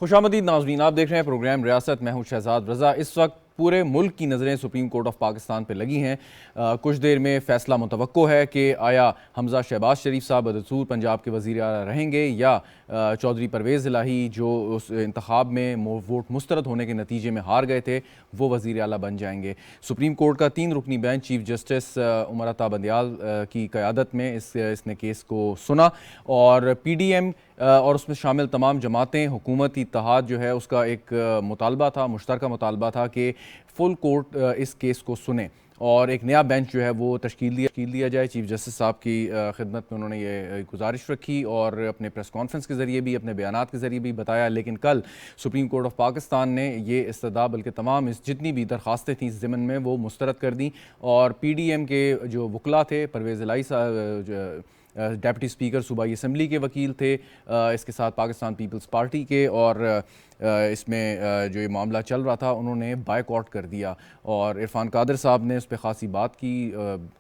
खुशामदीद नाज़रीन, आप देख रहे हैं प्रोग्राम रियासत। मैं हूं शहजाद रज़ा। इस वक्त पूरे मुल्क की नज़रें सुप्रीम कोर्ट ऑफ पाकिस्तान पर लगी हैं। कुछ देर में फ़ैसला मुतवक्को है कि आया हमज़ा शहबाज शरीफ साहब बदसूर पंजाब के वज़ीर आला रहेंगे या चौधरी परवेज़ इलाही जो उस इंतखाब में वोट मुस्तरद होने के नतीजे में हार गए थे वो वज़ीर आला बन जाएंगे। सुप्रीम कोर्ट का 3 रुकनी bench chief justice Umar Ata Bandial की क़यादत में इसने केस को सुना और PDM और उसमें शामिल तमाम जमातें, हुकूमती इत्तेहाद जो है उसका एक मुतालबा था, मुश्तरका मुतालबा था कि फुल कोर्ट इस केस को सुने और एक नया बेंच जो है वो तश्कील दिया जाए। चीफ जस्टिस साहब की खिदमत में उन्होंने ये गुजारिश रखी और अपने प्रेस कॉन्फ्रेंस के ज़रिए भी, अपने बयानात के ज़रिए भी बताया। लेकिन कल सुप्रीम कोर्ट ऑफ पाकिस्तान ने ये इस्तदा बल्कि तमाम जितनी भी दरख्वास्तें थीं इस ज़िमन में वो मुस्तरद कर दी और PDM के जो वकला थे, परवेज़ इलाही साहब डेप्टी स्पीकर सूबाई असम्बली के वकील थे, इसके साथ पाकिस्तान पीपल्स पार्टी के, और इसमें जो ये मामला चल रहा था उन्होंने बायकॉट कर दिया और इरफान कादर साहब ने उस पर ख़ासी बात की,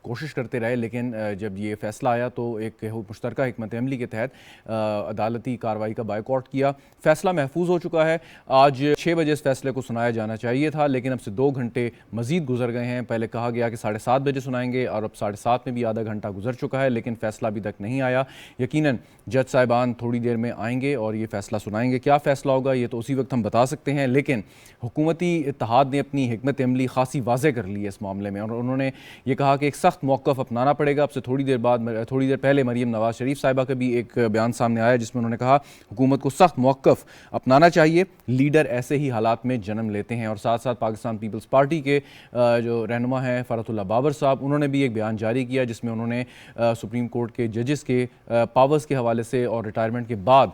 कोशिश करते रहे। लेकिन जब ये फ़ैसला आया तो एक मुश्तरका हिकमत अमली के तहत अदालती कार्रवाई का बायकॉट किया। फ़ैसला महफूज हो चुका है। आज 6 बजे इस फैसले को सुनाया जाना चाहिए था, लेकिन अब से 2 घंटे मज़ीद गुजर गए हैं। पहले कहा गया कि 7:30 बजे सुनाएंगे और अब 7:30 में भी आधा घंटा गुजर चुका है, लेकिन फ़ैसला अभी तक नहीं आया। यकीनन जज साहिबान थोड़ी देर में आएंगे और ये फ़ैसला सुनाएंगे। क्या फ़ैसला होगा ये तो उसी वक्त हम बता सकते हैं, लेकिन हुकूमती इत्तेहाद ने अपनी हिकमत अमली खासी वाज़े कर ली है इस मामले में और उन्होंने ये कहा कि एक सख्त मौक़िफ़ अपनाना पड़ेगा। अब से थोड़ी देर पहले मरीम नवाज़ शरीफ साहिबा का भी एक बयान सामने आया जिसमें उन्होंने कहा हुकूमत को सख्त मौक़िफ़ अपनाना चाहिए, लीडर ऐसे ही हालात में जन्म लेते हैं। और साथ साथ पाकिस्तान पीपल्स पार्टी के जो रहनुमा हैं फ़रहतुल्लाह बाबर साहब, उन्होंने भी एक बयान जारी किया जिसमें उन्होंने सुप्रीम कोर्ट के जजेस के पावर्स के हवाले से और रिटायरमेंट के बाद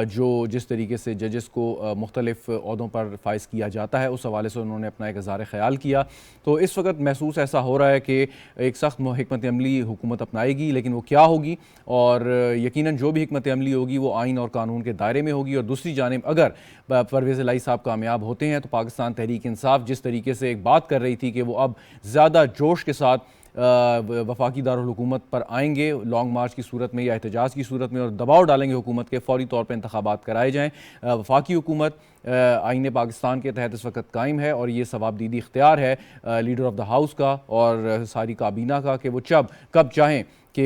जो जिस तरीके से जजेस को मुख्तलिफ ओहदों पर फाइज किया जाता है उस हवाले से उन्होंने अपना एक इज़हार ख़याल किया। तो इस वक्त महसूस ऐसा हो रहा है कि एक सख्त हिकमत अमली हुकूमत अपनाएगी, लेकिन वो क्या होगी और यकीनन जो भी हिकमत अमली होगी वो आइन और कानून के दायरे में होगी। और दूसरी जानिब अगर परवेज़ इलाही साहब कामयाब होते हैं तो पाकिस्तान तहरीक इंसाफ जिस तरीके से एक बात कर रही थी कि वो अब ज़्यादा जोश के साथ वफाकी दारुल हुकूमत पर आएंगे लॉन्ग मार्च की सूरत में या एहतजाज की सूरत में और दबाव डालेंगे हुकूमत के फौरी तौर पर इंतखाबात कराए जाएँ। वफाकी हुकूमत आईन पाकिस्तान के तहत इस वक्त कायम है और ये सवाबदीदी इख्तियार है लीडर ऑफ द हाउस का और सारी काबीना का कि वो कब चाहें कि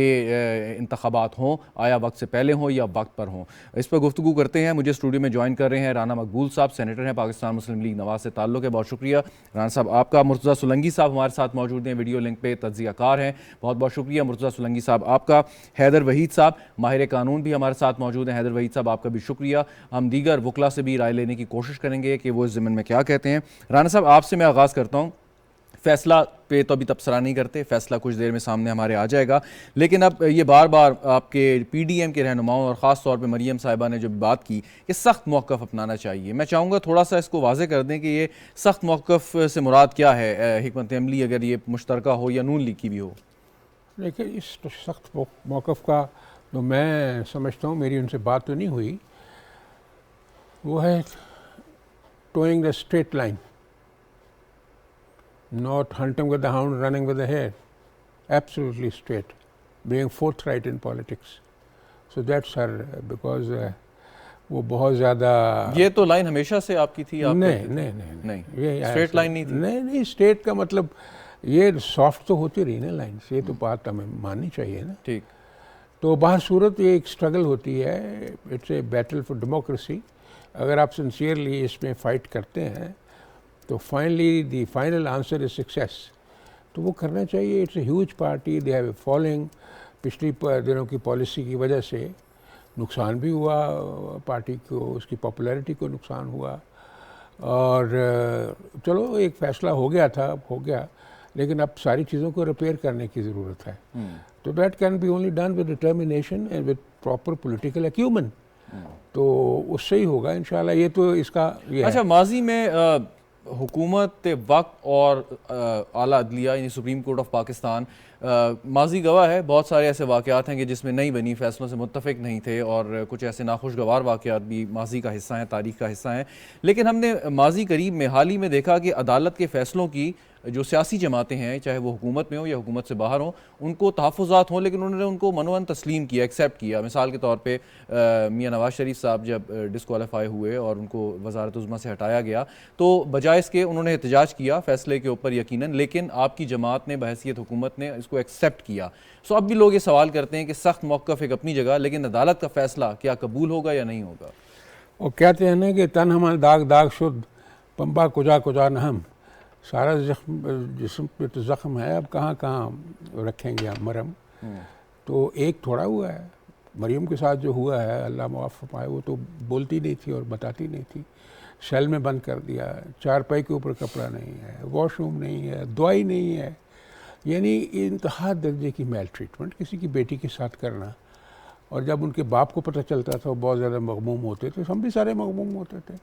इंतखाबात हों, आया वक्त से पहले हों या वक्त पर हों। इस पर गुफ्तगू करते हैं। मुझे स्टूडियो में ज्वाइन कर रहे हैं राना मकबूल साहब, सेनेटर हैं, पाकिस्तान मुस्लिम लीग नवाज से ताल्लुक़ है। बहुत शुक्रिया राना साहब आपका। मुर्तज़ा सुलंगी साहब हमारे साथ मौजूद हैं, वीडियो लिंक पे तज्ज़ियाकार हैं। बहुत बहुत शुक्रिया मुर्तज़ा सुलंगी साहब आपका। हैदर वहीद साहब माहिर कानून भी हमारे साथ मौजूद हैं। हैदर वहीद साहब आपका भी शुक्रिया। हम दीगर वकला से भी राय लेने की कोशिश करेंगे कि वो इस ज़िमन में क्या कहते हैं। राना साहब आपसे मैं आगाज़ करता हूँ। फ़ैसला पे तो अभी तबसरा नहीं करते, फ़ैसला कुछ देर में सामने हमारे आ जाएगा, लेकिन अब ये बार बार आपके PDM के रहनुमाओं और ख़ास तौर पे मरीम साहिबा ने जो बात की कि सख्त मौक़िफ़ अपनाना चाहिए, मैं चाहूँगा थोड़ा सा इसको वाज़े कर दें कि ये सख्त मौक़िफ़ से मुराद क्या है। हिकमत अमली अगर ये मुश्तरका हो या नून लीग की भी हो। देखिए इस सख्त मौक़िफ़ का तो मैं समझता हूँ, मेरी उनसे बात तो नहीं हुई, वो है towing the straight line, not hunting with the hound, running with the hare, absolutely straight, being forthright in politics. So that's her, because वो बहुत ज़्यादा ये तो लाइन हमेशा से आपकी थी। आप नहीं ये स्ट्रेट लाइन नहीं थी। नहीं स्ट्रेट का मतलब ये सॉफ्ट तो होती रही ना लाइन, ये तो बात हमें माननी चाहिए ना। ठीक, तो बाहर सूरत ये एक स्ट्रगल होती है, it's a battle for democracy. अगर आप सिंसियरली इसमें फ़ाइट करते हैं तो finally the final answer is success, तो वो करना चाहिए। It's a huge party, they have a following. पिछली दिनों की पॉलिसी की वजह से नुकसान भी हुआ पार्टी को, उसकी पॉपुलैरिटी को नुकसान हुआ और चलो एक फ़ैसला हो गया था, अब हो गया, लेकिन अब सारी चीज़ों को रिपेयर करने की ज़रूरत है। तो that can be only done with determination and with proper political acumen, तो उससे ही होगा इंशाल्लाह। ये तो इसका ये अच्छा, माजी में हुकूमत वक्त और आला अदलिया यानी सुप्रीम कोर्ट ऑफ पाकिस्तान माजी गवाह है, बहुत सारे ऐसे वाक़यात हैं कि जिसमें नहीं बनी, फ़ैसलों से मुत्तफ़िक नहीं थे और कुछ ऐसे नाखुशगवार वाक़यात भी माजी का हिस्सा हैं, तारीख़ का हिस्सा हैं। लेकिन हमने माजी करीब में हाल ही में देखा कि अदालत के फ़ैसलों की जो सियासी जमातें हैं, चाहे वो हुकूमत में हो या हुकूमत से बाहर हों, उनको तहफ़्फ़ुज़ात हों, लेकिन उन्होंने उनको मनोवन तस्लीम किया, एक्सेप्ट किया। मिसाल के तौर पे मियाँ नवाज़ शरीफ साहब जब डिस्क्वालीफाई हुए और उनको वज़ारत उज़्मा से हटाया गया, तो बजाय इसके उन्होंने एहतजाज किया फ़ैसले के ऊपर यकीनन, लेकिन आपकी जमात ने बहैसियत हुकूमत ने इसको एक्सेप्ट किया। सो अब भी लोग ये सवाल करते हैं कि सख्त मौक़िफ़ एक अपनी जगह, लेकिन अदालत का फ़ैसला क्या कबूल होगा या नहीं होगा? वो कहते हैं ना कि तन हम दाग दाग शुद्ध पंबा कुजा कुजा न हम, सारा जिस्म पे तो ज़ख्म है, अब कहाँ कहाँ रखेंगे हम मरहम। तो एक थोड़ा हुआ है, मरियम के साथ जो हुआ है अल्लाह माफ़ फरमाए, वो तो बोलती नहीं थी और बताती नहीं थी, सेल में बंद कर दिया, चारपाई के ऊपर कपड़ा नहीं है, वॉशरूम नहीं है, दवाई नहीं है, यानी इंतहा दर्जे की मेल ट्रीटमेंट किसी की बेटी के साथ करना। और जब उनके बाप को पता चलता था वो बहुत ज़्यादा मगमूम होते थे, हम भी सारे मगमूम होते थे।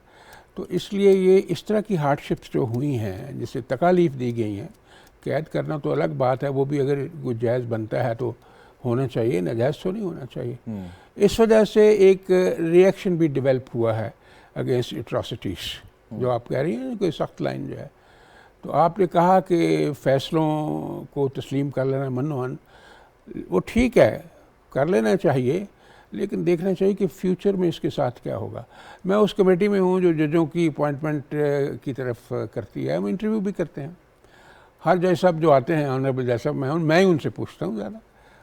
तो इसलिए ये इस तरह की हार्डशिप्स जो हुई हैं, जिससे तकालीफ दी गई हैं, कैद करना तो अलग बात है, वो भी अगर कोई जायज़ बनता है तो होना चाहिए, नाजायज़ तो नहीं होना चाहिए। इस वजह से एक रिएक्शन भी डेवलप हुआ है अगेंस्ट एट्रॉसिटीज़, जो आप कह रही हैं कोई सख्त लाइन जो है। तो आपने कहा कि फ़ैसलों को तस्लीम कर लेना मनोहन, वो ठीक है, कर लेना चाहिए, लेकिन देखना चाहिए कि फ्यूचर में इसके साथ क्या होगा। मैं उस कमेटी में हूँ जो जजों की अपॉइंटमेंट की तरफ करती है, हम इंटरव्यू भी करते हैं। हर जज साहब जो आते हैं, ऑनरेबल जज साहब, मैं ही उनसे पूछता हूँ ज़्यादा,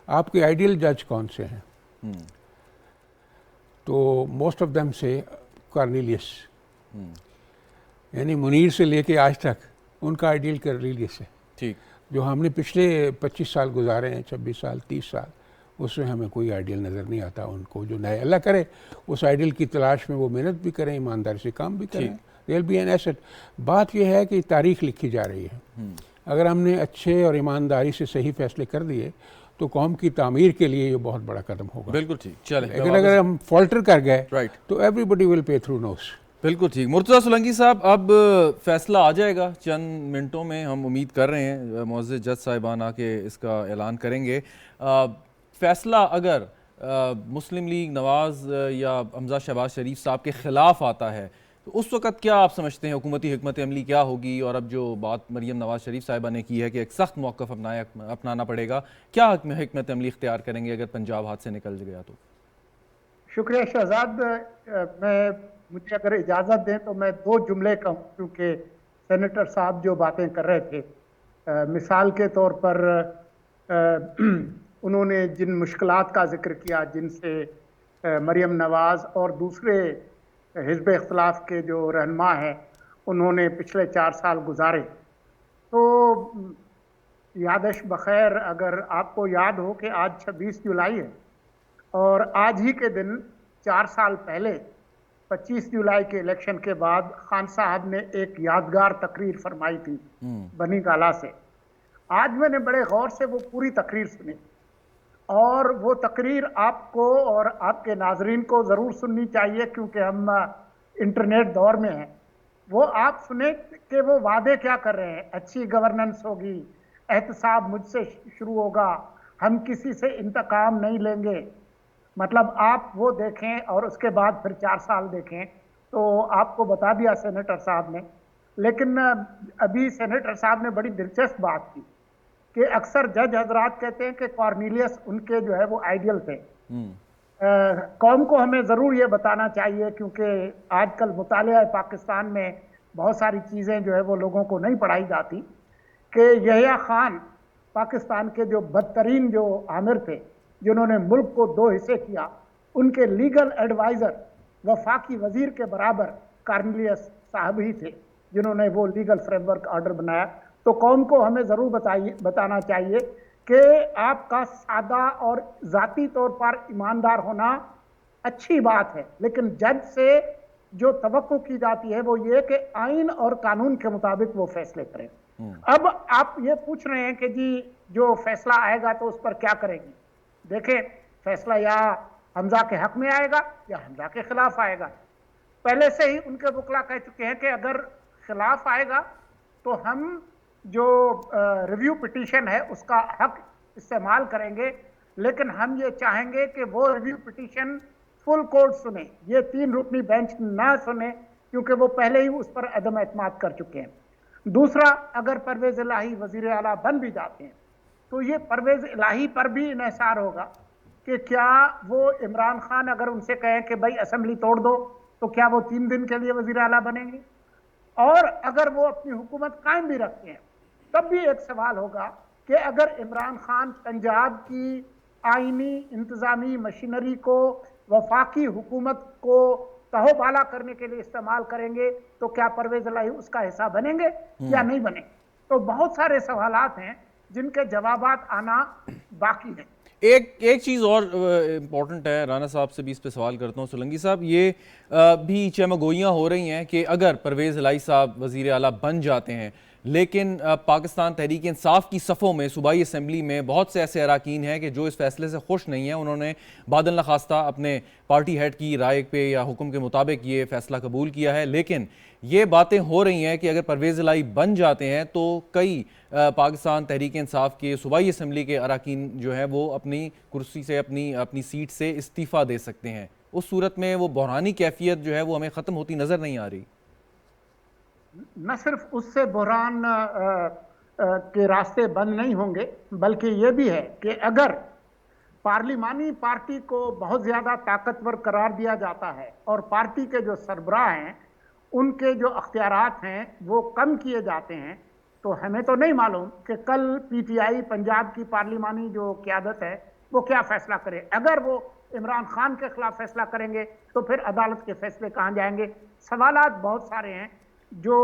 आपके आइडियल जज कौन से हैं? तो मोस्ट ऑफ देम से कॉर्नेलियस, यानी मुनीर से लेके आज तक उनका आइडियल कॉर्नेलियस है। ठीक, जो हमने पिछले 25 साल गुजारे हैं, 26 साल 30 साल, उसमें हमें कोई आइडियल नज़र नहीं आता उनको। जो नए अल्लाह करे उस आइडियल की तलाश में वो मेहनत भी करें, ईमानदारी से काम भी करें, they will be an asset. बात यह है कि तारीख लिखी जा रही है, अगर हमने अच्छे और ईमानदारी से सही फैसले कर दिए तो कौम की तामीर के लिए ये बहुत बड़ा कदम होगा। बिल्कुल ठीक। चले, लेकिन अगर हम फॉल्टर कर गए राइट, तो everybody will pay through nose. बिल्कुल ठीक। मुर्तज़ा सोलंकी साहब, अब फैसला आ जाएगा चंद मिनटों में, हम उम्मीद कर रहे हैं मुअज़्ज़ज़ जज साहिबान आके इसका ऐलान करेंगे। फ़ैसला अगर मुस्लिम लीग नवाज़ या हमज़ा शहबाज शरीफ साहब के ख़िलाफ़ आता है तो उस वक़्त क्या आप समझते हैं हुकूमती हिकमत अमली क्या होगी? और अब जो बात मरियम नवाज़ शरीफ साहिबा ने की है कि एक सख्त मौक़िफ़ अपनाना पड़ेगा, क्या हिकमत अमली इख्तियार करेंगे अगर पंजाब हाथ से निकल गया तो? शुक्रिया शहजाद। मुझे अगर इजाज़त दें तो मैं 2 जुमले कहूँ, क्योंकि सेनेटर साहब जो बातें कर रहे थे, मिसाल के तौर पर उन्होंने जिन मुश्किलात का जिक्र किया जिनसे मरियम नवाज़ और दूसरे हिज़्ब इख्तिलाफ़ के जो रहनुमा हैं उन्होंने पिछले 4 साल गुजारे, तो यादश बखैर, अगर आपको याद हो कि आज 26 जुलाई है और आज ही के दिन 4 साल पहले 25 जुलाई के इलेक्शन के बाद खान साहब ने एक यादगार तकरीर फरमाई थी बनी गाला से। आज मैंने बड़े गौर से वो पूरी तकरीर सुनी और वो तकरीर आपको और आपके नाजरीन को ज़रूर सुननी चाहिए, क्योंकि हम इंटरनेट दौर में हैं। वो आप सुने कि वो वादे क्या कर रहे हैं, अच्छी गवर्नेंस होगी, एहतसाब मुझसे शुरू होगा, हम किसी से इंतकाम नहीं लेंगे। मतलब आप वो देखें और उसके बाद फिर 4 साल देखें तो आपको बता दिया सेनेटर साहब ने। लेकिन अभी सेनेटर साहब ने बड़ी दिलचस्प बात की कि अक्सर जज हजरात कहते हैं कि कॉर्नेलियस उनके जो है वो आइडियल थे। कौम को हमें ज़रूर ये बताना चाहिए, क्योंकि आजकल मुतालिया पाकिस्तान में बहुत सारी चीज़ें जो है वो लोगों को नहीं पढ़ाई जाती, कि यहया खान पाकिस्तान के जो बदतरीन जो आमिर थे, जिन्होंने मुल्क को 2 हिस्से किया, उनके लीगल एडवाइज़र वफाकी वज़ीर के बराबर कॉर्नेलियस साहब ही थे जिन्होंने वो लीगल फ्रेमवर्क ऑर्डर बनाया। तो कौम को हमें ज़रूर बताना चाहिए कि आपका सादा और ज़ाती तौर पर ईमानदार होना अच्छी बात है, लेकिन जज से जो तवक्को की जाती है वो ये कि आइन और कानून के मुताबिक वो फैसले करें। अब आप ये पूछ रहे हैं कि जी जो फैसला आएगा तो उस पर क्या करेंगे। देखें, फैसला या हमजा के हक में आएगा या हमजा के खिलाफ आएगा। पहले से ही उनके वकील कह चुके हैं कि अगर खिलाफ आएगा तो हम जो रिव्यू पिटीशन है उसका हक इस्तेमाल करेंगे, लेकिन हम ये चाहेंगे कि वो रिव्यू पिटीशन फुल कोर्ट सुने, ये 3 रुकनी बेंच ना सुने, क्योंकि वो पहले ही उस पर अदम एतमाद कर चुके हैं। दूसरा, अगर परवेज इलाही वजीर आला बन भी जाते हैं तो ये परवेज इलाही पर भी इन्हिसार होगा कि क्या वो इमरान खान अगर उनसे कहें कि भाई असेंबली तोड़ दो, तो क्या वो 3 दिन के लिए वजीर आला बनेंगे? और अगर वो अपनी हुकूमत कायम भी रखते हैं, तब भी एक सवाल होगा कि अगर इमरान खान पंजाब की आईनी इंतजामी मशीनरी को वफाकी हुकूमत को तहोबाला करने के लिए इस्तेमाल करेंगे, तो क्या परवेज इलाही उसका हिस्सा बनेंगे या नहीं बनेंगे? तो बहुत सारे सवालात हैं जिनके जवाबात आना बाकी हैं। एक चीज़ और इम्पॉर्टेंट है, राना साहब से भी इस पे सवाल करता हूँ। सोलंकी साहब, ये भी चमगोइयाँ हो रही हैं कि अगर परवेज़ इलाही साहब वज़ीर आला बन जाते हैं, लेकिन पाकिस्तान तहरीक इंसाफ की सफ़ों में सूबाई असम्बली में बहुत से ऐसे अरकान हैं कि जो इस फैसले से खुश नहीं हैं। उन्होंने बादल नखास्ता अपने पार्टी हेड की राय पे या हुक्म के मुताबिक ये फैसला कबूल किया है, लेकिन ये बातें हो रही हैं कि अगर परवेज़ इलाही बन जाते हैं तो कई पाकिस्तान तहरीक इंसाफ के सूबाई असम्बली के अरकान जो है वो अपनी कुर्सी से, अपनी सीट से इस्तीफ़ा दे सकते हैं। उस सूरत में वो बहरानी कैफियत जो है वो हमें ख़त्म होती नज़र नहीं आ रही। न सिर्फ उससे बहरान के रास्ते बंद नहीं होंगे, बल्कि ये भी है कि अगर पार्लिमानी पार्टी को बहुत ज़्यादा ताकतवर करार दिया जाता है और पार्टी के जो सरबराह हैं उनके जो अख्तियारात हैं वो कम किए जाते हैं, तो हमें तो नहीं मालूम कि कल पीटीआई पंजाब की पार्लिमानी जो क़यादत है वो क्या फैसला करे। अगर वो इमरान खान के खिलाफ फैसला करेंगे तो फिर अदालत के फैसले कहाँ जाएंगे? सवालात बहुत सारे हैं जो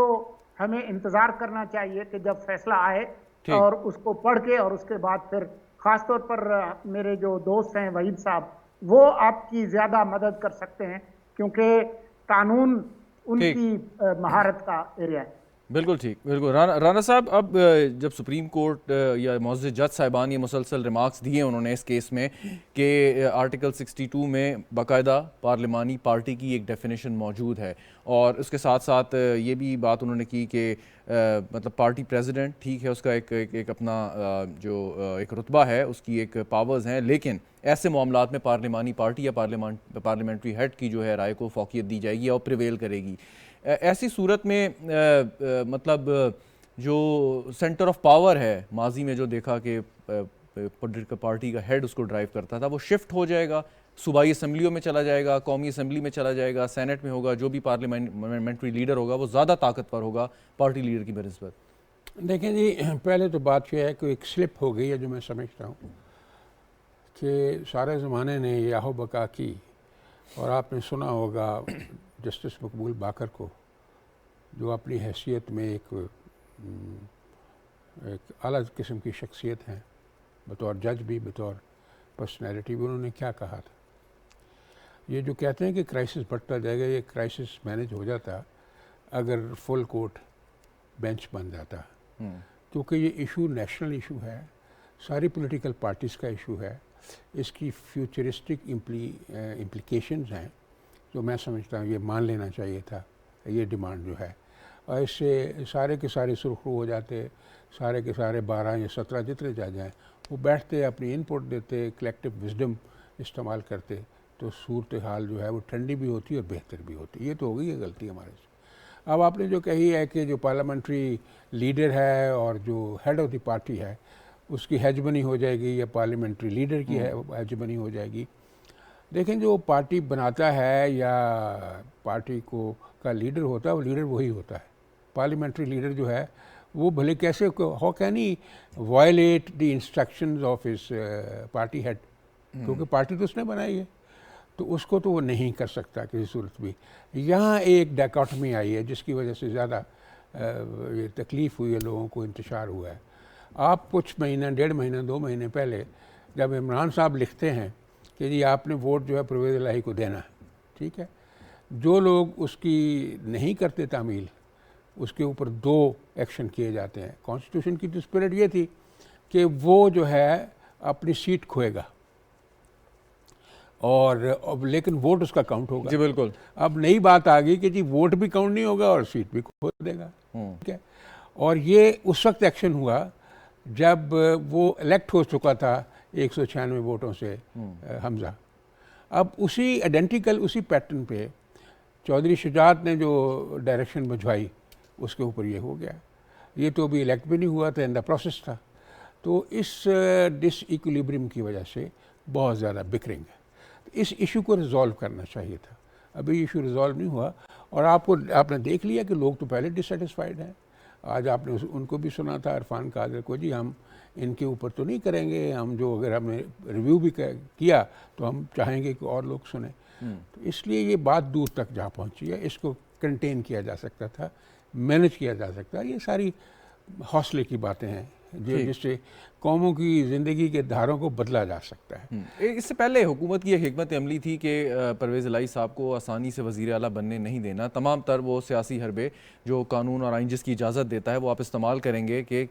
हमें इंतज़ार करना चाहिए कि जब फैसला आए और उसको पढ़ के और उसके बाद फिर ख़ासतौर पर मेरे जो दोस्त हैं वहीद साहब, वो आपकी ज़्यादा मदद कर सकते हैं क्योंकि कानून उनकी महारत का एरिया है। बिल्कुल ठीक, बिल्कुल। राना साहब, अब जब सुप्रीम कोर्ट या मौजूद जज साहिबान ये मुसलसल रिमार्क्स दिए उन्होंने इस केस में कि आर्टिकल 62 में बाकायदा पार्लिमानी पार्टी की एक डेफिनेशन मौजूद है, और उसके साथ साथ ये भी बात उन्होंने की कि मतलब पार्टी प्रेसिडेंट ठीक है, उसका एक अपना जो एक रुतबा है, उसकी एक पावर्स हैं, लेकिन ऐसे मामलात में पार्लिमानी पार्टी या पार्लियामेंट्री हेड की जो है राय को फौकियत दी जाएगी और प्रिवेल करेगी। ऐसी सूरत में मतलब जो सेंटर ऑफ पावर है, माजी में जो देखा कि पॉलिटिकल पार्टी का हेड उसको ड्राइव करता था, वो शिफ्ट हो जाएगा, सूबाई असम्बलियों में चला जाएगा, कौमी असम्बली में चला जाएगा, सेनेट में होगा, जो भी पार्लियामेंट्री लीडर होगा वो ज़्यादा ताकतवर होगा पार्टी लीडर की बनिस्बत। देखें जी, पहले तो बात यह है कि एक स्लिप हो गई है जो मैं समझता हूँ कि सारे ज़माने ने याहो बका की, और आपने सुना होगा जस्टिस मकबूल बाकर को, जो अपनी हैसियत में एक आला किस्म की शख्सियत हैं, बतौर जज भी, बतौर पर्सनैलिटी भी। उन्होंने क्या कहा था, ये जो कहते हैं कि क्राइसिस बढ़ता जाएगा, ये क्राइसिस मैनेज हो जाता अगर फुल कोर्ट बेंच बन जाता, क्योंकि ये इशू नेशनल इशू है, सारी पॉलिटिकल पार्टीज़ का इशू है, इसकी फ्यूचरिस्टिक इम्प्लीकेशंस हैं जो मैं समझता हूँ ये मान लेना चाहिए था, ये डिमांड जो है। और इससे सारे के सारे सुरखरू हो जाते, सारे के सारे 12 या 17 जितने जज हैं वो बैठते, अपनी इनपुट देते, कलेक्टिव विजडम इस्तेमाल करते, तो सूरत हाल जो है वो ठंडी भी होती और बेहतर भी होती। ये तो हो गई है गलती हमारे से। अब आपने जो कही है कि जो पार्लियामेंट्री लीडर है और जो हेड ऑफ द पार्टी है उसकी हेजमनी हो जाएगी या पार्लियामेंट्री लीडर की हेजमनी हो जाएगी। देखें, जो पार्टी बनाता है या पार्टी को का लीडर होता है, वो लीडर वही होता है। पार्लियामेंट्री लीडर जो है वो भले कैसे, how can he violate the instructions of his party head, क्योंकि पार्टी तो उसने बनाई है, तो उसको तो वो नहीं कर सकता किसी सूरत भी। यहाँ एक डायकॉटमी आई है जिसकी वजह से ज़्यादा ये तकलीफ़ हुई है, लोगों को इंतशार हुआ है। आप कुछ महीना, 1.5 महीना, 2 महीने पहले जब इमरान साहब लिखते हैं कि जी आपने वोट जो है परवेज़ इलाही को देना है, ठीक है, जो लोग उसकी नहीं करते तामील, उसके ऊपर 2 एक्शन किए जाते हैं। कॉन्स्टिट्यूशन की तो स्पिरिट ये थी कि वो जो है अपनी सीट खोएगा और अब लेकिन वोट उसका काउंट होगा। जी बिल्कुल। अब नई बात आ गई कि जी वोट भी काउंट नहीं होगा और सीट भी खो देगा, ठीक है। और ये उस वक्त एक्शन हुआ जब वो इलेक्ट हो चुका था 196 वोटों से हमजा। अब उसी आइडेंटिकल उसी पैटर्न पे चौधरी शुजात ने जो डायरेक्शन भिजवाई उसके ऊपर ये हो गया। ये तो अभी इलेक्ट भी नहीं हुआ था, इन द प्रोसेस था। तो इस डिसइक्विलिब्रियम की वजह से बहुत ज़्यादा बिकरिंग है। इस इशू को रिजॉल्व करना चाहिए था, अभी इशू रिजॉल्व नहीं हुआ। और आपने देख लिया कि लोग तो पहले डिससेटिस्फाइड हैं। आज आपने उनको भी सुना था, इरफान कादर को, जी हम इनके ऊपर तो नहीं करेंगे, हम जो अगर हमने रिव्यू भी किया तो हम चाहेंगे कि और लोग सुने। तो इसलिए ये बात दूर तक जा पहुंची है। इसको कंटेन किया जा सकता था, मैनेज किया जा सकता है। ये सारी हौसले की बातें हैं जो जिससे कौमों की ज़िंदगी के धारों को बदला जा सकता है। इससे पहले हुकूमत की एक हिकमत अमली थी कि परवेज़ इलाही साहब को आसानी से वज़ीर आला बनने नहीं देना। तमाम तर वो सियासी हरबे जो कानून और आइन जिसकी इजाज़त देता है वो आप इस्तेमाल करेंगे कि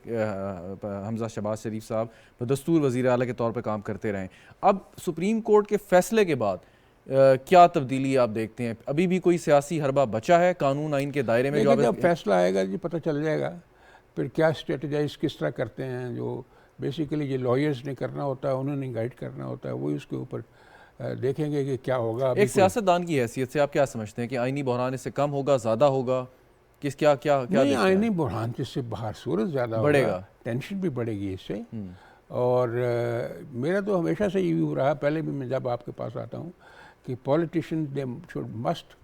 हमजा शहबाज शरीफ साहब बदस्तूर वज़ीर आला के तौर पर काम करते रहें। अब सुप्रीम कोर्ट के फ़ैसले के बाद क्या तब्दीली आप देखते हैं? अभी भी कोई सियासी हरबा बचा है कानून आइन के दायरे में? जो जब फैसला आएगा जी पता चल जाएगा फिर क्या स्ट्रेटजाइज किस तरह करते हैं। जो बेसिकली ये लॉयर्स ने करना होता है, उन्होंने गाइड करना होता है, वही उसके ऊपर देखेंगे कि क्या होगा। एक सियासतदान की हैसियत से आप क्या समझते हैं कि आइनी बहरान इससे कम होगा, ज़्यादा होगा, किस क्या क्या क्या? नहीं, आइनी बहरान जिससे बाहर सूरत ज़्यादा बढ़ेगा, टेंशन भी बढ़ेगी इससे। और मेरा तो हमेशा से ये व्यू रहा, पहले भी मैं जब आपके पास आता हूँ, कि politician they should must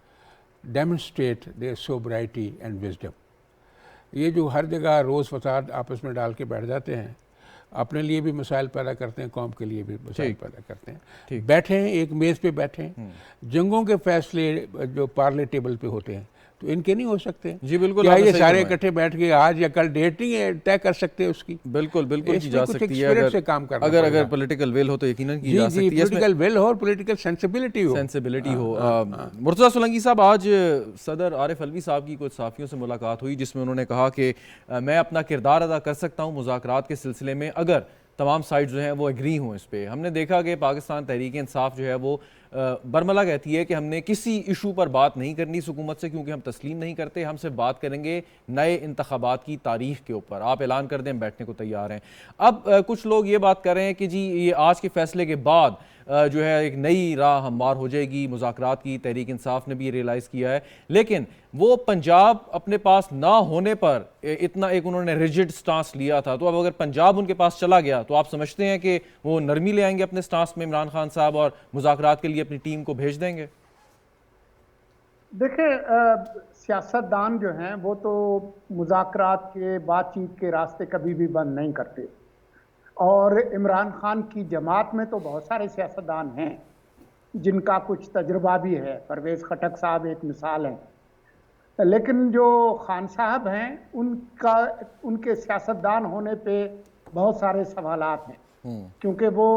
demonstrate their sobriety and wisdom. ये जो हर जगह रोज़ फसाद आपस में डाल के बैठ जाते हैं, अपने लिए भी मसाइल पैदा करते हैं, कौम के लिए भी मसाइल पैदा करते हैं। बैठे हैं एक मेज़ पे बैठे हैं, जंगों के फैसले जो पार्ले टेबल पे होते हैं तो इनके नहीं हो सकते। जी बिल्कुल, क्या ये सारे इकट्ठे बैठ के आज या कल डेट नहीं तय कर सकते उसकी? बिल्कुल बिल्कुल की जा सकती है से काम करना अगर पॉलिटिकल विल हो तो यकीनन की जा सकती है। पॉलिटिकल विल हो और पॉलिटिकल सेंसिबिलिटी हो। मुर्तज़ा सोलंकी साहब, आज सदर आरिफ अलवी साहब की कुछ सहाफ़ियों से मुलाकात हुई जिसमें उन्होंने कहा कि मैं अपना किरदार अदा कर सकता हूँ मुज़ाकरात के सिलसिले में अगर तमाम साइड्स जो हैं वो एग्री हों इस पर। हमने देखा कि पाकिस्तान तहरीक इंसाफ जो है वो बरमला कहती है कि हमने किसी इशू पर बात नहीं करनी इस हुकूमत से क्योंकि हम तस्लीम नहीं करते, हम सिर्फ बात करेंगे नए इंतखाबात की तारीख के ऊपर। आप ऐलान कर दें, हम बैठने को तैयार हैं। अब कुछ लोग ये बात कर रहे हैं कि जी ये आज के फैसले के बाद जो है एक नई राह हमवार हो जाएगी मुज़ाकरात की। तहरीक इंसाफ ने भी ये रियलाइज़ किया है, लेकिन वो पंजाब अपने पास ना होने पर इतना एक उन्होंने रिजिड स्टांस लिया था। तो अब अगर पंजाब उनके पास चला गया तो आप समझते हैं कि वो नरमी ले आएंगे अपने स्टांस में इमरान खान साहब और मुज़ाकरात के लिए अपनी टीम को भेज देंगे? देखिए, सियासतदान जो हैं वो तो मुज़ाकरात के बातचीत के रास्ते कभी भी बंद नहीं करते। और इमरान खान की जमात में तो बहुत सारे सियासतदान हैं जिनका कुछ तजुर्बा भी है। परवेज़ खटक साहब एक मिसाल हैं। लेकिन जो खान साहब हैं उनके सियासतदान होने पे बहुत सारे सवालात हैं, क्योंकि वो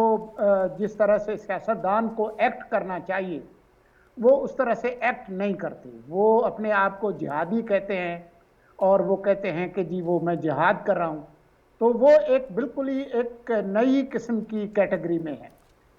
जिस तरह से सियासतदान को एक्ट करना चाहिए वो उस तरह से एक्ट नहीं करते। वो अपने आप को जिहादी कहते हैं और वो कहते हैं कि जी वो मैं जिहाद कर रहा हूँ। तो वो एक बिल्कुल ही एक नई किस्म की कैटेगरी में है।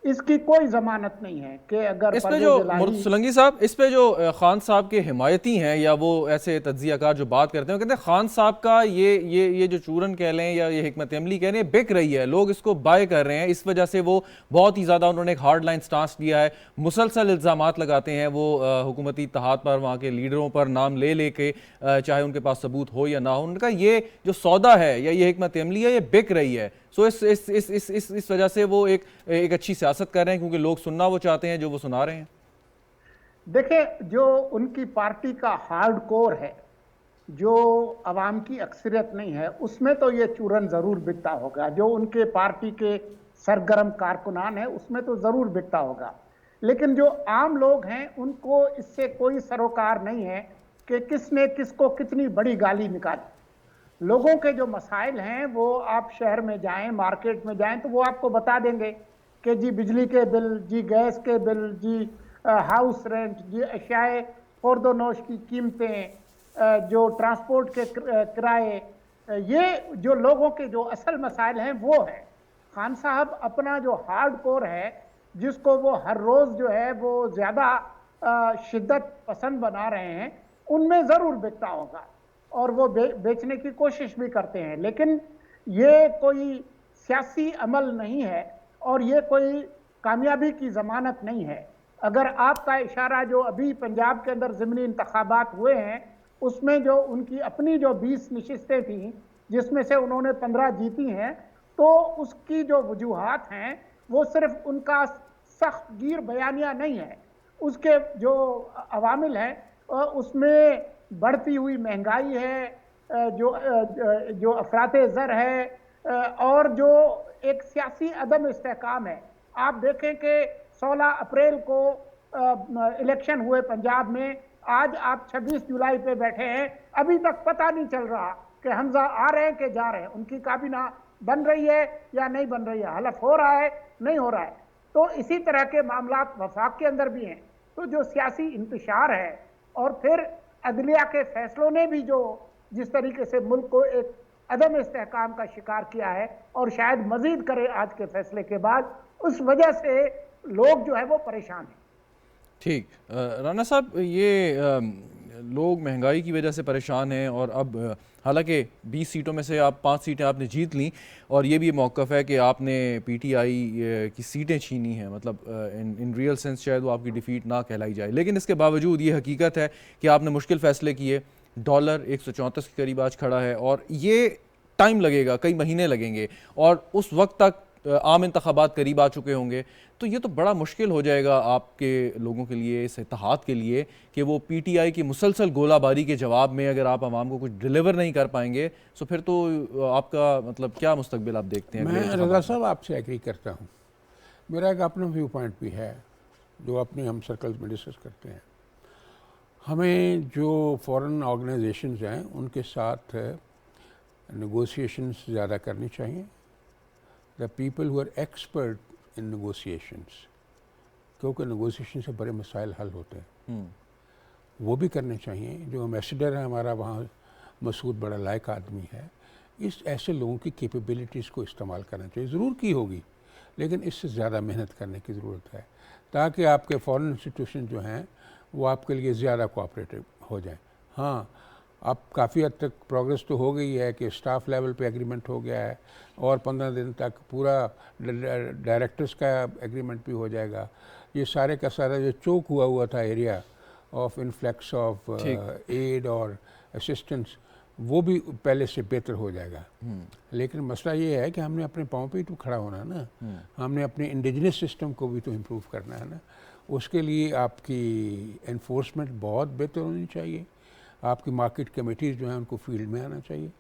इसकी कोई जमानत नहीं है कि अगर इस पे जो सोलंकी साहब, इस पे जो खान साहब के हिमायती हैं या वो ऐसे तज्जियाकार जो बात करते हैं, कहते हैं खान साहब का ये जो चूरन कह लें या ये हिकमत अमली कह लें बिक रही है, लोग इसको बाय कर रहे हैं। इस वजह से वो बहुत ही ज़्यादा उन्होंने एक हार्ड लाइन स्टांस लिया है, मुसलसल इल्ज़ामात लगाते हैं वो हुकूमती इत्तेहाद पर, वहाँ के लीडरों पर नाम ले के, चाहे उनके पास सबूत हो या ना हो। उनका ये जो सौदा है या ये हिकमत अमली है ये बिक रही है। सो इस वजह से वो एक अच्छी सियासत कर रहे हैं क्योंकि लोग सुनना वो चाहते हैं जो वो सुना रहे हैं। देखिए, जो उनकी पार्टी का हार्ड कोर है, जो अवाम की अक्सरियत नहीं है, उसमें तो ये चूरन ज़रूर बिकता होगा। जो उनके पार्टी के सरगर्म कारकुनान है उसमें तो ज़रूर बिकता होगा। लेकिन जो आम लोग हैं उनको इससे कोई सरोकार नहीं है कि किसने किसको कितनी बड़ी गाली निकाली। लोगों के जो मसाइल हैं वो आप शहर में जाएं, मार्केट में जाएं तो वो आपको बता देंगे कि जी बिजली के बिल, जी गैस के बिल, जी हाउस रेंट, जी अशियाए खुर्दोनोश की कीमतें, जो ट्रांसपोर्ट के किराए, ये जो लोगों के जो असल मसाइल हैं वो है। खान साहब अपना जो हार्ड कोर है जिसको वो हर रोज़ जो है वो ज़्यादा शिद्दत पसंद बना रहे हैं, उनमें ज़रूर बिकता होगा और वो बेचने की कोशिश भी करते हैं। लेकिन ये कोई सियासी अमल नहीं है और ये कोई कामयाबी की ज़मानत नहीं है। अगर आपका इशारा जो अभी पंजाब के अंदर ज़िमनी इंतखाबात हुए हैं उसमें जो उनकी अपनी जो 20 नशिस्तें थीं जिसमें से उन्होंने 15 जीती हैं, तो उसकी जो वजूहात हैं वो सिर्फ उनका सख्त गिर बयानिया नहीं है, उसके जो अवामिल हैं उसमें बढ़ती हुई महंगाई है, जो अफरात ज़र है और जो एक सियासी अदम इस्तेहकाम है। आप देखें कि 16 अप्रैल को इलेक्शन हुए पंजाब में, आज आप 26 जुलाई पे बैठे हैं, अभी तक पता नहीं चल रहा कि हमजा आ रहे हैं कि जा रहे हैं, उनकी काबीना बन रही है या नहीं बन रही है, हलफ हो रहा है नहीं हो रहा है। तो इसी तरह के मामलात वफाक के अंदर भी हैं। तो जो सियासी इंतशार है और फिर अदलिया के फैसलों ने भी जो जिस तरीके से मुल्क को एक अदम इस्तेहकाम का शिकार किया है और शायद मजीद करे आज के फैसले के बाद, उस वजह से लोग जो है वो परेशान हैं। ठीक, राना साहब, ये लोग महंगाई की वजह से परेशान हैं और अब हालांकि 20 सीटों में से आप 5 सीटें आपने जीत लीं और ये भी मौक़िफ़ है कि आपने पीटीआई की सीटें छीनी हैं, मतलब इन रियल सेंस शायद वो आपकी डिफ़ीट ना कहलाई जाए, लेकिन इसके बावजूद ये हकीकत है कि आपने मुश्किल फ़ैसले किए। डॉलर 134 के करीब आज खड़ा है और ये टाइम लगेगा, कई महीने लगेंगे और उस वक्त तक आम इंतखाबात करीब आ चुके होंगे। तो ये तो बड़ा मुश्किल हो जाएगा आपके लोगों के लिए, इस इत्तेहाद के लिए, कि वो पीटीआई की मुसलसल गोलाबारी के जवाब में अगर आप आवाम को कुछ डिलीवर नहीं कर पाएंगे तो फिर तो आपका मतलब क्या मुस्तकबिल आप देखते हैं? मैं रज़ा साहब आपसे एग्री करता हूँ। मेरा एक अपना व्यू पॉइंट भी है जो अपने हम सर्कल्स में डिस्कस करते हैं। हमें जो फॉरेन ऑर्गेनाइजेशंस हैं उनके साथ नेगोशिएशंस ज़्यादा करनी चाहिए। The people who are expert in negotiations, क्योंकि नेगोशिएशन से बड़े मसाइल हल होते हैं, वो भी करने चाहिए। जो एम्बेसडर है हमारा वहाँ, मसूद बड़ा लायक आदमी है, इस ऐसे लोगों की कैपेबिलिटीज़ को इस्तेमाल करना चाहिए। ज़रूर की होगी लेकिन इससे ज़्यादा मेहनत करने की ज़रूरत है ताकि आपके फॉरेन इंस्टीट्यूशन जो हैं वो आपके लिए ज़्यादा कोऑपरेटिव हो जाए। हाँ, अब काफ़ी हद तक प्रोग्रेस तो हो गई है कि स्टाफ लेवल पे एग्रीमेंट हो गया है और 15 दिन तक पूरा डायरेक्टर्स का एग्रीमेंट भी हो जाएगा। ये सारे का सारा जो चोक हुआ था area of influx of aid और असिस्टेंस, वो भी पहले से बेहतर हो जाएगा। लेकिन मसला ये है कि हमने अपने पाँव पे तो खड़ा होना है ना, हमने अपने इंडिजिनस सिस्टम को भी तो इम्प्रूव करना है ना। उसके लिए आपकी एनफोर्समेंट बहुत बेहतर होनी चाहिए। आपकी मार्केट कमेटीज़ जो हैं उनको फील्ड में आना चाहिए,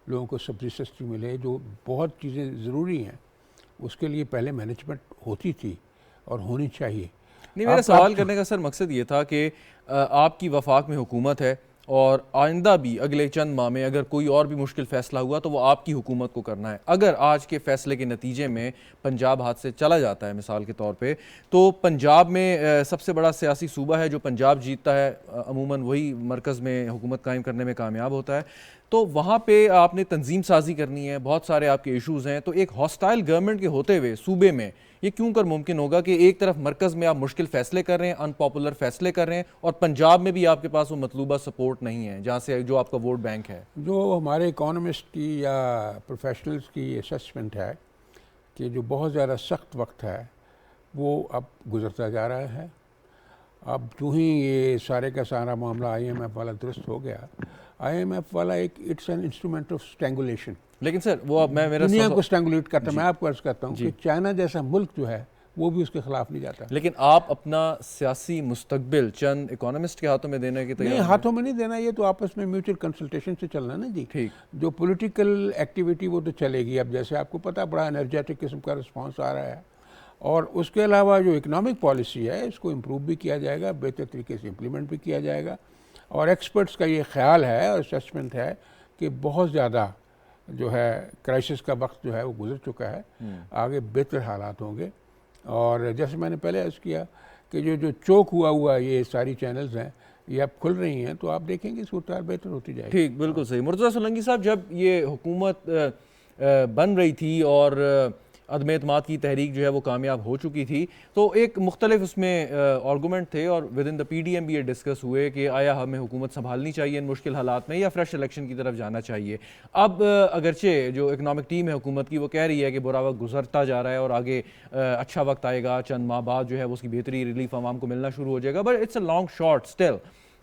लोगों को सब्ज़ी सस्ती मिले, जो बहुत चीज़ें ज़रूरी हैं। उसके लिए पहले मैनेजमेंट होती थी और होनी चाहिए। नहीं, मेरा सवाल करने का सर मकसद ये था कि आपकी वफाक में हुकूमत है और आइंदा भी अगले चंद माह में अगर कोई और भी मुश्किल फ़ैसला हुआ तो वो आपकी हुकूमत को करना है। अगर आज के फ़ैसले के नतीजे में पंजाब हाथ से चला जाता है मिसाल के तौर पे, तो पंजाब में सबसे बड़ा सियासी सूबा है जो पंजाब जीतता है, अमूमन वही मरकज़ में हुकूमत कायम करने में कामयाब होता है। तो वहाँ पे आपने तंजीम साजी करनी है, बहुत सारे आपके इशूज़ हैं। तो एक हॉस्टाइल गवर्नमेंट के होते हुए सूबे में ये क्यों कर मुमकिन होगा कि एक तरफ मरकज़ में आप मुश्किल फ़ैसले कर रहे हैं, अनपॉपुलर फ़ैसले कर रहे हैं, और पंजाब में भी आपके पास वो मतलूबा सपोर्ट नहीं है जहाँ से जो आपका वोट बैंक है? जो हमारे इकोनॉमिस्ट की या प्रोफेशनल्स की असेसमेंट है कि जो बहुत ज़्यादा सख्त वक्त है वो अब गुजरता जा रहा है। अब जो ही ये सारे का सारा मामला IMF वाला दुरुस्त हो गया, IMF वाला एक it's an instrument of strangulation. लेकिन सर वो अब मैं मेरा दुनिया को स्ट्रैंगुलेट करता है। मैं आपको अर्ज करता हूँ कि चाइना जैसा मुल्क जो है वो भी उसके खिलाफ नहीं जाता। लेकिन आप अपना सियासी मुस्तकबिल चंद इकोनॉमिस्ट के हाथों में देने की तैयार नहीं, हाथों में नहीं देना, ये तो आपस में म्यूचुअल कंसल्टेशन से चलना ना जी। ठीक, जो पॉलिटिकल एक्टिविटी वो तो चलेगी। अब जैसे आपको पता बड़ा एनर्जेटिक किस्म का रिस्पांस आ रहा है, और उसके अलावा जो इकोनॉमिक पॉलिसी है इसको इम्प्रूव भी किया जाएगा, बेहतर तरीके से इम्प्लीमेंट भी किया जाएगा। और एक्सपर्ट्स का ये ख्याल है और असेसमेंट है कि बहुत ज़्यादा जो है क्राइसिस का वक्त जो है वो गुजर चुका है, आगे बेहतर हालात होंगे। और जैसे मैंने पहले अर्ज़ किया कि जो चोक हुआ ये सारी चैनल्स हैं ये अब खुल रही हैं, तो आप देखेंगे सूरत बेहतर होती जाएगी। ठीक, बिल्कुल सही। मुर्तज़ा सोलंकी साहब, जब ये हुकूमत बन रही थी और अदम एतमाद की तहरीक जो है वो कामयाब हो चुकी थी। तो एक मुख्तलिफ उसमें आर्गूमेंट थे और विद इन द PDM भी ये डिस्कस हुए कि आया हमें हुकूमत संभालनी चाहिए इन मुश्किल हालात में या फ्रेश इलेक्शन की तरफ जाना चाहिए। अब अगरचे जो इकनॉमिक टीम है हुकूमत की वो कह रही है कि बुरा वक्त गुजरता जा रहा है और आगे अच्छा वक्त आएगा, चंद माह बाद जो है वो उसकी बेहतरी रिलीफ आवाम को मिलना शुरू हो जाएगा। But it's a long shot still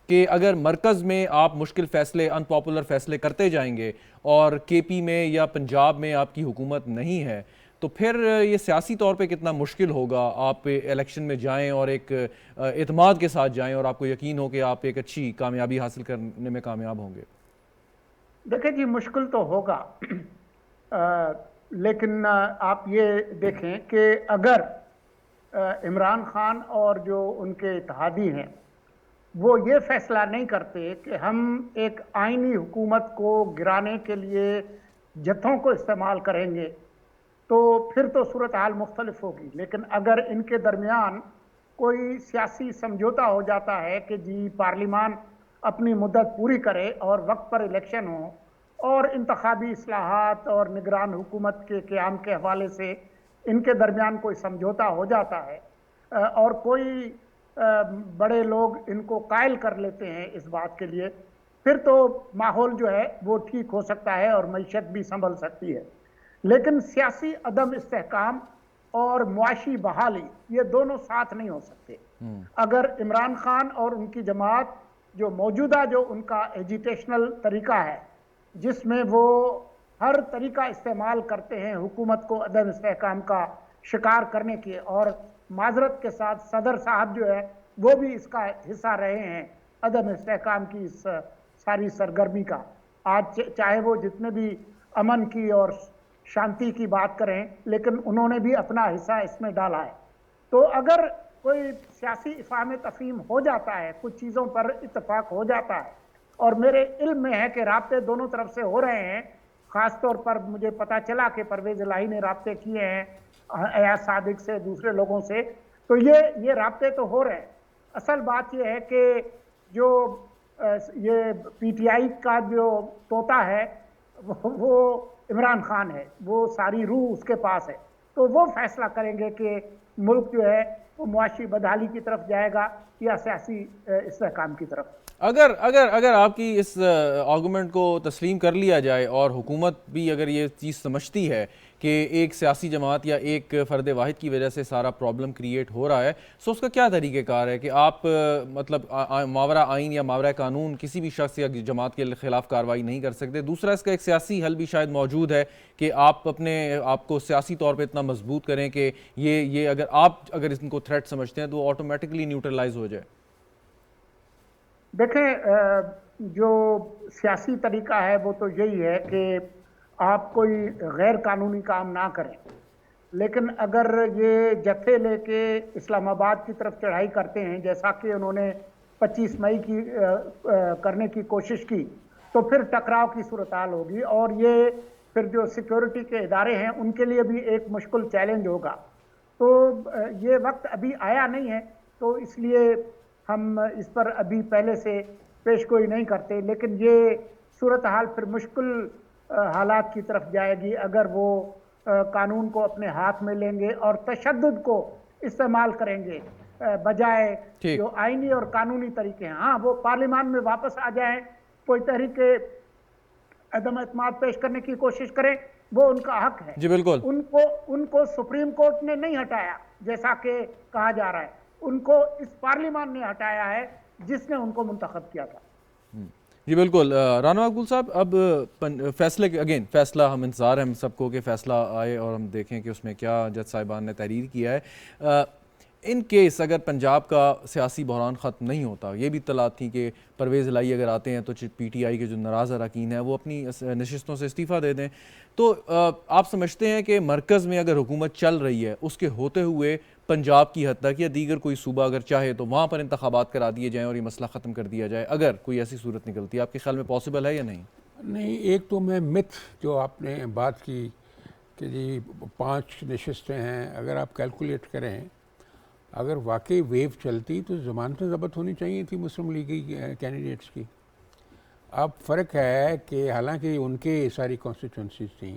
कि अगर मरकज़ में आप मुश्किल फ़ैसले, अनपॉपुलर फ़ैसले करते जाएंगे और KP में या पंजाब में आपकी हुकूमत नहीं है, तो फिर ये सियासी तौर पे कितना मुश्किल होगा आप इलेक्शन में जाएं और एक एतमाद के साथ जाएं और आपको यकीन हो कि आप एक अच्छी कामयाबी हासिल करने में कामयाब होंगे। देखिए जी, मुश्किल तो होगा लेकिन आप ये देखें कि अगर इमरान खान और जो उनके इत्तेहादी हैं वो ये फैसला नहीं करते कि हम एक आईनी हुकूमत को गिराने के लिए जत्थों को इस्तेमाल करेंगे, तो फिर तो सूरत हाल मुख्तलिफ होगी। लेकिन अगर इनके दरमियान कोई सियासी समझौता हो जाता है कि जी पार्लिमान अपनी मुद्दत पूरी करे और वक्त पर इलेक्शन हो और इंतखाबी इस्लाहात और निगरान हुकूमत के क़याम के हवाले से इनके दरमियान कोई समझौता हो जाता है और कोई बड़े लोग इनको कायल कर लेते हैं इस बात के लिए, फिर तो माहौल जो है वो ठीक हो सकता है और मईशत भी संभल सकती है। लेकिन सियासी अदम इस्तेहकाम और मुआशी बहाली ये दोनों साथ नहीं हो सकते। अगर इमरान खान और उनकी जमात जो मौजूदा जो उनका एजिटेशनल तरीका है जिसमें वो हर तरीका इस्तेमाल करते हैं हुकूमत को अदम इस्तेहकाम का शिकार करने की, और माजरत के साथ सदर साहब जो है वो भी इसका हिस्सा रहे हैं अदम इस्तेहकाम की इस सारी सरगर्मी का। आज चाहे वो जितने भी अमन की और शांति की बात करें, लेकिन उन्होंने भी अपना हिस्सा इसमें डाला है। तो अगर कोई सियासी इफ़ाम तफ़हीम हो जाता है, कुछ चीज़ों पर इत्तफाक हो जाता है, और मेरे इल्म में है कि राब्ते दोनों तरफ से हो रहे हैं। ख़ास तौर पर मुझे पता चला कि परवेज़ इलाही ने राब्ते किए हैं अयाज सादिक से, दूसरे लोगों से, तो ये राब्ते तो हो रहे हैं। असल बात यह है कि जो ये PTI का जो तोता है वो इमरान खान है, वो सारी रूह उसके पास है, तो वो फैसला करेंगे कि मुल्क जो है वो मुआशी बदहाली की तरफ जाएगा या सियासी इस्तेहकाम की तरफ। अगर अगर अगर आपकी इस आर्गूमेंट को तस्लीम कर लिया जाए और हुकूमत भी अगर ये चीज़ समझती है कि एक सियासी जमात या एक फ़र्द वाहिद की वजह से सारा प्रॉब्लम क्रिएट हो रहा है, तो उसका क्या तरीक़ेकार है कि आप मतलब मावरा आइन या मावरा कानून किसी भी शख्स या जमात के ख़िलाफ़ कार्रवाई नहीं कर सकते। दूसरा, इसका एक सियासी हल भी शायद मौजूद है कि आप अपने आपको सियासी तौर पर इतना मजबूत करें कि ये अगर इनको थ्रेट समझते हैं तो ऑटोमेटिकली न्यूट्रलाइज हो जाए। देखें, जो सियासी तरीका है वो तो यही है कि आप कोई गैर कानूनी काम ना करें, लेकिन अगर ये जत्थे लेके इस्लामाबाद की तरफ चढ़ाई करते हैं जैसा कि उन्होंने 25 मई की करने की कोशिश की, तो फिर टकराव की सूरत हाल होगी और ये फिर जो सिक्योरिटी के इदारे हैं उनके लिए भी एक मुश्किल चैलेंज होगा। तो ये वक्त अभी आया नहीं है, तो इसलिए हम इस पर अभी पहले से पेशगोई नहीं करते, लेकिन ये सूरत हाल फिर मुश्किल हालात की तरफ जाएगी अगर वो कानून को अपने हाथ में लेंगे और तशद्दुद को इस्तेमाल करेंगे बजाय जो आईनी और कानूनी तरीके हैं। हाँ, वो पार्लियामान में वापस आ जाएं, कोई तहरीके अदम एतमाद पेश करने की कोशिश करें, वो उनका हक है। जी बिल्कुल। उनको सुप्रीम कोर्ट ने नहीं हटाया जैसा कि कहा जा रहा है, उनको इस पार्लियामान ने हटाया है जिसने उनको मुंतखब किया था। जी बिल्कुल। राना मकबूल साहब, अब फैसले फैसला हम इंतज़ार है हम सबको कि फ़ैसला आए और हम देखें कि उसमें क्या जज साहिबान ने तहरीर किया है। इन केस अगर पंजाब का सियासी बहरान ख़त्म नहीं होता, ये भी इत्तलात थी कि परवेज़ इलाही अगर आते हैं तो PTI के जो नाराज़ अरकान हैं वो अपनी नशिस्तों से इस्तीफ़ा दे दें, तो आप समझते हैं कि मरकज़ में अगर हुकूमत चल रही है उसके होते हुए पंजाब की हद तक या दीगर कोई सूबा अगर चाहे तो वहाँ पर इंतखाबात करा दिए जाएँ और ये मसला ख़त्म कर दिया जाए, अगर कोई ऐसी सूरत निकलती है, आपके ख्याल में पॉसिबल है या नहीं? नहीं, एक तो मैं मिथ जो आपने बात की कि जी 5 नशिस्तें हैं, अगर आप कैलकुलेट करें, अगर वाकई वेव चलती तो ज़मानतें ज़ब्त होनी चाहिए थी मुस्लिम लीगी कैंडिडेट्स की। अब फ़र्क है कि हालांकि उनके सारी कॉन्स्टिट्यूंसीज थी,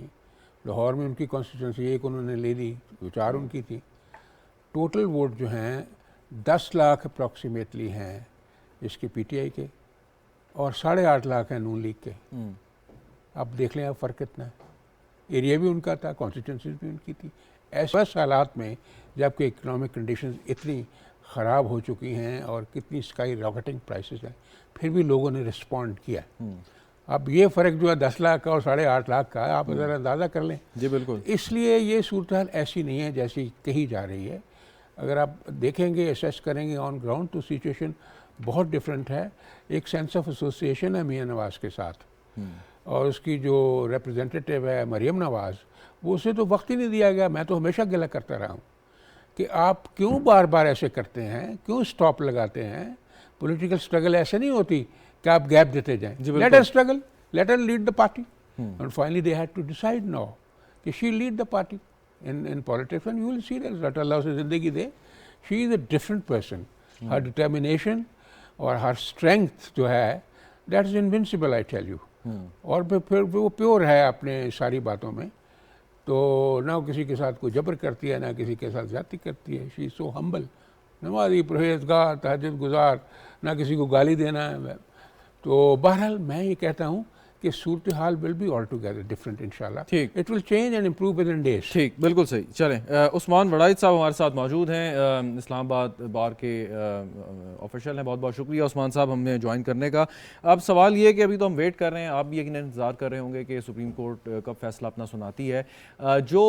लाहौर में उनकी कॉन्स्टिट्यूंसी एक उन्होंने ले ली, जो 4 उनकी थी। टोटल वोट जो हैं 10 लाख अप्रॉक्सीमेटली हैं इसके पीटीआई के, और 8.5 लाख हैं नून लीग के। अब देख लें आप फ़र्क कितना है। एरिया भी उनका था, कॉन्स्टिट्यूंसी भी उनकी थी। ऐसे हालात में जबकि इकोनॉमिक कंडीशंस इतनी ख़राब हो चुकी हैं और कितनी स्काई रॉकेटिंग प्राइसेस हैं, फिर भी लोगों ने रिस्पॉन्ड किया। अब ये फ़र्क जो है 10 लाख का और 8.5 लाख का, आप ज़रा अंदाज़ा कर लें। जी बिल्कुल। इसलिए ये सूरत हाल ऐसी नहीं है जैसी कही जा रही है। अगर आप देखेंगे, असेस करेंगे ऑन ग्राउंड, तो सिचुएशन बहुत डिफरेंट है। एक सेंस ऑफ एसोसिएशन है मियां नवाज़ के साथ, और उसकी जो रिप्रेजेंटेटिव है मरियम नवाज़, वो उसे तो वक्त ही नहीं दिया गया। मैं तो हमेशा गिला करता रहा हूँ कि आप क्यों बार बार ऐसे करते हैं, क्यों स्टॉप लगाते हैं। पॉलिटिकल स्ट्रगल ऐसे नहीं होती कि आप गैप देते जाएं। Let us struggle, let us lead the party, and finally they had to decide now कि she lead the party in politics, and you will see that अल्लाह उसे ज़िंदगी दे। she is a different person, her determination और her strength जो है that is invincible, I tell you। और फिर वो प्योर है अपने सारी बातों में, तो ना किसी के साथ कोई जबर करती है, ना किसी के साथ ज़्यादती करती है। she is so humble, नमाज़ी, परहेज़गार, तहज्जुद गुज़ार, ना किसी को गाली देना है। तो बहरहाल मैं ये कहता हूँ कि सूरत हाल will be all together different इंशाल्लाह। ठीक, it will change and improve with in days. ठीक, बिल्कुल सही। चलें, उस्मान वड़ाइद साहब हमारे साथ मौजूद हैं, इस्लामाबाद बार के ऑफिशियल हैं। बहुत बहुत शुक्रिया उस्मान साहब हमें ज्वाइन करने का। अब सवाल ये है कि अभी तो हम वेट कर रहे हैं, आप भी यकीन इंतज़ार कर रहे होंगे कि सुप्रीम कोर्ट कब फैसला अपना सुनाती है। जो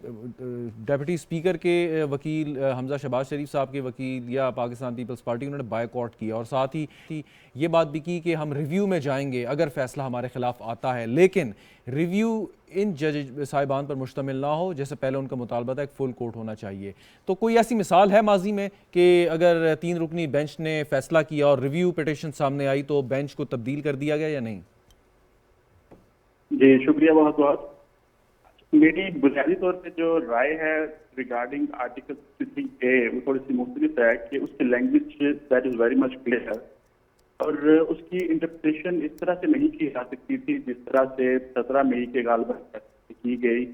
डेप्यूटी स्पीकर के वकील हमजा शहबाज शरीफ साहब के वकील या पाकिस्तान पीपल्स पार्टी, उन्होंने बायकॉट किया और साथ ही ये बात भी की कि हम रिव्यू में जाएंगे अगर फैसला हमारे खिलाफ आता है, लेकिन रिव्यू इन जज साहिबान पर मुश्तमिल ना हो, जैसे पहले उनका मुतालबा था एक फुल कोर्ट होना चाहिए। तो कोई ऐसी मिसाल है माजी में कि अगर 3 रुकनी बेंच ने फैसला किया और रिव्यू पिटिशन सामने आई तो बेंच को तब्दील कर दिया गया या नहीं? जी शुक्रिया बहुत बहुत। मेरी बुनियादी तौर पे जो राय है रिगार्डिंग आर्टिकल 63A वो थोड़ी सी मुख्तलिफ है कि उसकी language that is very much clear, और उसकी इंटरप्रिटेशन इस तरह से नहीं की जा सकती थी जिस तरह से 17 मई के गालिबन की गई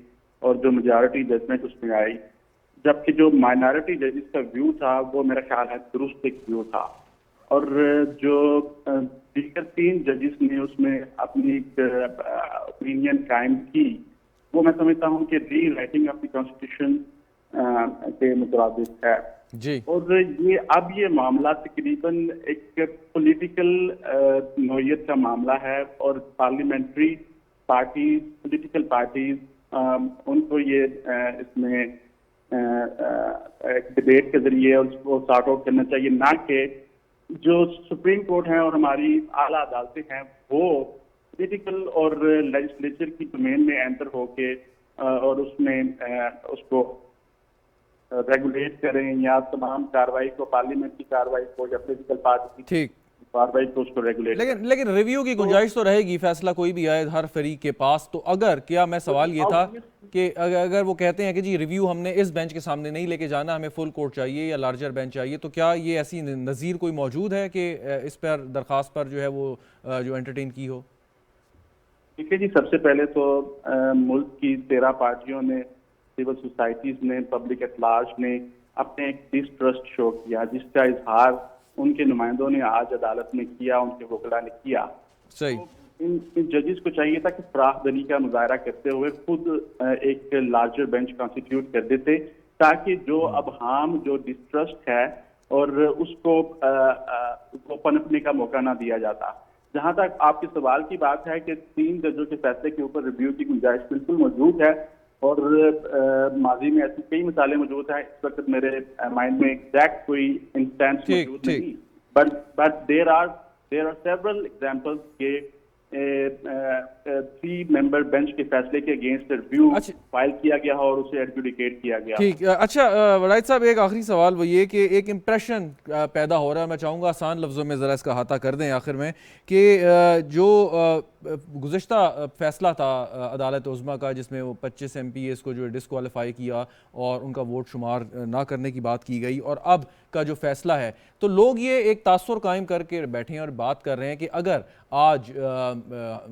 और जो मेजॉरिटी जजमेंट उसमें आई, जबकि जो माइनॉरिटी जजेस का व्यू था वो मेरा ख्याल है दुरुस्त एक व्यू था। और जो दीगर 3 जजेस ने उसमें अपनी ओपिनियन कायम की, वो मैं समझता हूँ कि री राइटिंग ऑफ द कॉन्स्टिट्यूशन के मुताबिक है जी। और ये मामला तकरीबन एक पॉलिटिकल नौयत का मामला है, और पार्लियामेंट्री पार्टीज, पॉलिटिकल पार्टीज उनको ये इसमें एक डिबेट के जरिए उसको सॉर्ट आउट करना चाहिए, ना कि जो सुप्रीम कोर्ट है और हमारी आला अदालतें हैं वो पॉलिटिकल और लेजिस्लेचर की डोमेन में एंटर होके और उसमें उसको रेगुलेट करें, या तमाम कार्रवाई को, पार्लियामेंट की कार्रवाई को या पॉलिटिकल पार्टी की कार्रवाई को उसको रेगुलेट। लेकिन रिव्यू की गुंजाइश तो रहेगी, फैसला कोई भी आए हर फरीक के पास। तो अगर क्या मैं सवाल ये था कि अगर वो कहते हैं कि जी रिव्यू हमने इस बेंच के सामने नहीं लेके जाना, हमें फुल कोर्ट चाहिए या लार्जर बेंच चाहिए, तो क्या ये ऐसी नज़ीर कोई मौजूद है कि इस पर दरख्वास्त पर जो है वो जो एंटरटेन की हो? ठीक है जी, सबसे पहले तो मुल्क की 13 पार्टियों ने, सिविल सोसाइटीज ने, पब्लिक एट लार्ज ने अपने एक डिस्ट्रस्ट शो किया, जिसका इजहार उनके नुमाइंदों ने आज अदालत में किया, उनके वकीला ने किया। सही। तो इन जजेस को चाहिए था कि फराखदली का मुजाहरा करते हुए खुद एक लार्जर बेंच कॉन्स्टिट्यूट कर देते, ताकि जो अब हम जो डिस्ट्रस्ट है और उसको पनपने का मौका ना दिया जाता। जहां तक आपके सवाल की बात है कि 3 जजों के फैसले के ऊपर रिव्यू की गुंजाइश बिल्कुल मौजूद है, और माजी में ऐसी कई मिसालें मौजूद हैं। इस वक्त मेरे माइंड में एग्जैक्ट कोई इंस्टेंस मौजूद नहीं, but there are several examples के 3 मेंबर बेंच के फैसले के अगेंस्ट रिव्यू फाइल किया गया और उसे एडजुडिकेट किया गया। ठीक, अच्छा वड़ाइद साहब, एक आखिरी सवाल वो ये कि एक इम्प्रेशन पैदा हो रहा है, मैं चाहूँगा आसान लफ्ज़ों में ज़रा इसका अहाता कर दें आखिर में, कि जो गुज़श्ता फैसला था अदालत उज़्मा का जिसमें वो 25 MPs को जो डिस्क्वालीफाई किया और उनका वोट शुमार ना करने की बात की गई, और अब का जो फैसला है, तो लोग ये एक तासुर कायम करके बैठे हैं और बात कर रहे हैं कि अगर आज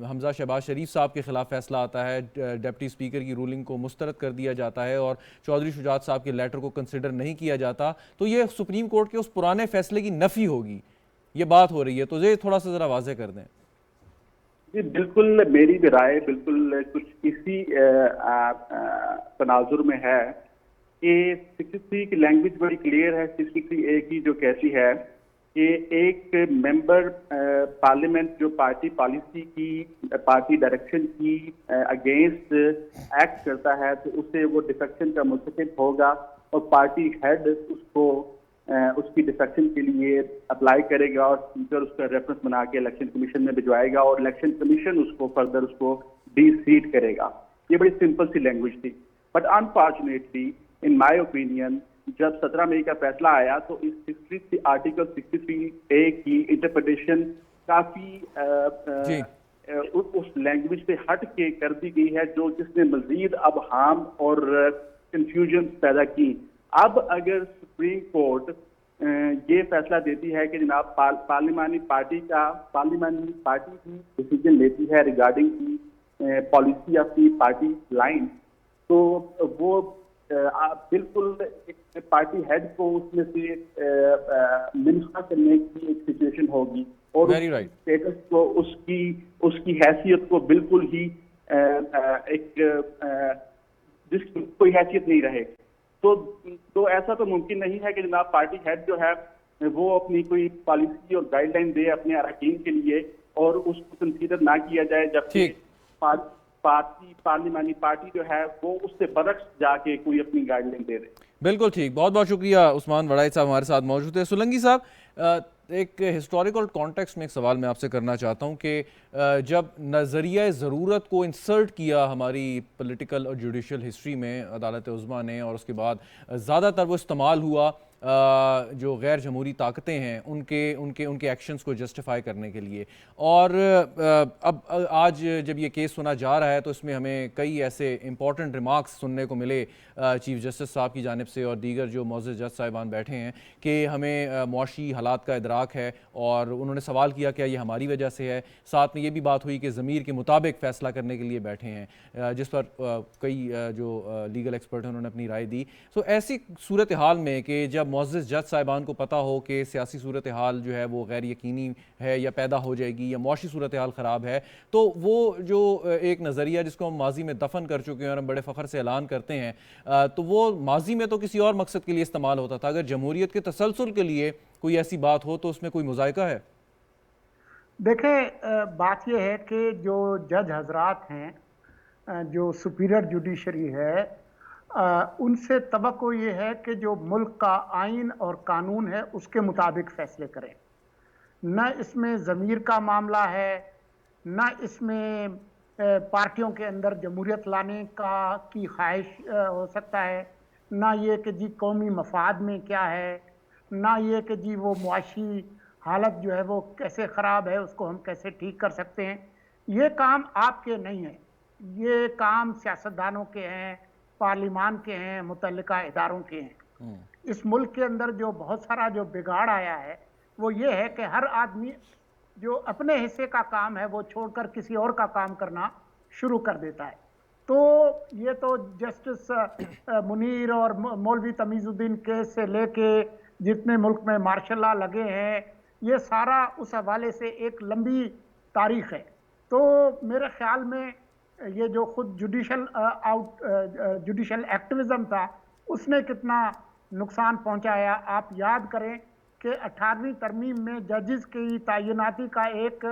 हमजा शहबाज शरीफ साहब के खिलाफ फैसला आता है, डिप्टी स्पीकर की रूलिंग को मुस्तरद कर दिया जाता है और चौधरी शुजात साहब के लेटर को कंसिडर नहीं किया जाता, तो ये सुप्रीम कोर्ट के उस पुराने फैसले की नफी होगी, ये बात हो रही है। तो ये थोड़ा सा जरा वाज़ेह कर दें। जी बिल्कुल, मेरी भी राय बिल्कुल कुछ इसी तनाजुर में है कि 63 की लैंग्वेज बड़ी क्लियर है। 63A की जो कहती है कि एक मेंबर पार्लियामेंट जो पार्टी पॉलिसी की, पार्टी डायरेक्शन की अगेंस्ट एक्ट करता है तो उसे वो डिफेक्शन का मुस्तहिक होगा और पार्टी हेड उसको उसकी डिफेक्शन के लिए अप्लाई करेगा और स्पीकर उसका रेफरेंस बना के इलेक्शन कमीशन में भिजवाएगा और इलेक्शन कमीशन उसको फर्दर उसको डी-सीट करेगा। ये बड़ी सिंपल सी लैंग्वेज थी, but unfortunately in my opinion जब 17 मई का फैसला आया तो इस आर्टिकल 63A की इंटरप्रिटेशन काफी उस लैंग्वेज से हट के कर दी गई है, जो जिसने मजीद अब हार्म और कंफ्यूजन पैदा की। अब अगर सुप्रीम कोर्ट ये फैसला देती है कि जनाब पार्लियामानी पार्टी की डिसीजन लेती है रिगार्डिंग की policy of the party line, तो वो बिल्कुल एक पार्टी हेड को उसमें से मिनिस्टर करने की एक सिचुएशन होगी और स्टेटस को उसकी हैसियत को बिल्कुल ही जिसकी कोई हैसियत नहीं रहे। तो ऐसा तो मुमकिन नहीं है कि जनाब पार्टी हेड जो है वो अपनी कोई पॉलिसी और गाइडलाइन दे अपने अरकान के लिए और उसको कंसीडर ना किया जाए, जबकि पार्लियामानी पार्टी जो है वो उससे बरक्स जाके कोई अपनी गाइडलाइन दे दे। बिल्कुल ठीक, बहुत बहुत शुक्रिया। उस्मान वड़ाई साहब हमारे साथ मौजूद है। सुलंगी साहब, एक हिस्टोरिकल कॉन्टेक्स्ट में एक सवाल मैं आपसे करना चाहता हूं कि जब नज़रिया ज़रूरत को इंसर्ट किया हमारी पॉलिटिकल और जुडिशल हिस्ट्री में अदालत उज़्मा ने, और उसके बाद ज़्यादातर वो इस्तेमाल हुआ जो गैर जमहूरी ताकतें हैं उनके एक्शंस को जस्टिफाई करने के लिए, और अब आज जब ये केस सुना जा रहा है तो इसमें हमें कई ऐसे इंपॉर्टेंट रिमार्क्स सुनने को मिले चीफ जस्टिस साहब की जानिब से और दीगर जो मौजूद जज साहिबान बैठे हैं कि हमें मुआशी हालात का इदराक है, और उन्होंने सवाल किया क्या ये हमारी वजह से है। साथ में ये भी बात हुई कि ज़मीर के मुताबिक फ़ैसला करने के लिए बैठे हैं, जिस पर कई जो लीगल एक्सपर्ट हैं उन्होंने अपनी राय दी। तो ऐसी सूरत हाल में कि जब मुअज़्ज़ज़ जज साहिबान को पता हो कि सियासी सूरत हाल जो है वो गैर यकीनी है या पैदा हो जाएगी या मुआशी सूरत हाल ख़राब है, तो वो जो एक नज़रिया जिसको हम माजी में दफन कर चुके हैं और हम बड़े फ़ख्र से ऐलान करते हैं, तो वो माजी में तो किसी और मकसद के लिए इस्तेमाल होता था। अगर जमहूरियत के तसलसल के लिए कोई ऐसी बात हो तो उसमें कोई मुज़ायका है? देखें, बात यह है कि जो जज हजरात हैं, जो सुपीरियर जुडिशरी है, उनसे तवक्को ये है कि जो मुल्क का आइन और कानून है उसके मुताबिक फैसले करें। न इसमें ज़मीर का मामला है, न इसमें पार्टियों के अंदर जमहूरियत लाने की ख्वाहिश हो सकता है, ना ये कि जी कौमी मफाद में क्या है, ना ये कि जी वो मुआशी हालत जो है वो कैसे ख़राब है उसको हम कैसे ठीक कर सकते हैं। ये काम आपके नहीं है, ये काम सियासतदानों के हैं, पार्लिमान के हैं, मुतल्लिका इदारों के हैं। इस मुल्क के अंदर जो बहुत सारा जो बिगाड़ आया है वो ये है कि हर आदमी जो अपने हिस्से का काम है वो छोड़कर किसी और का काम करना शुरू कर देता है। तो ये तो जस्टिस मुनीर और मौलवी तमीज़ुद्दीन केस से लेके जितने मुल्क में मार्शल लॉ लगे हैं, ये सारा उस हवाले से एक लंबी तारीख है। तो मेरे ख्याल में ये जो खुद जुडिशल एक्टिविज्म था उसने कितना नुकसान पहुंचाया। आप याद करें कि 18वीं तरमीम में जजेस की तैनाती का एक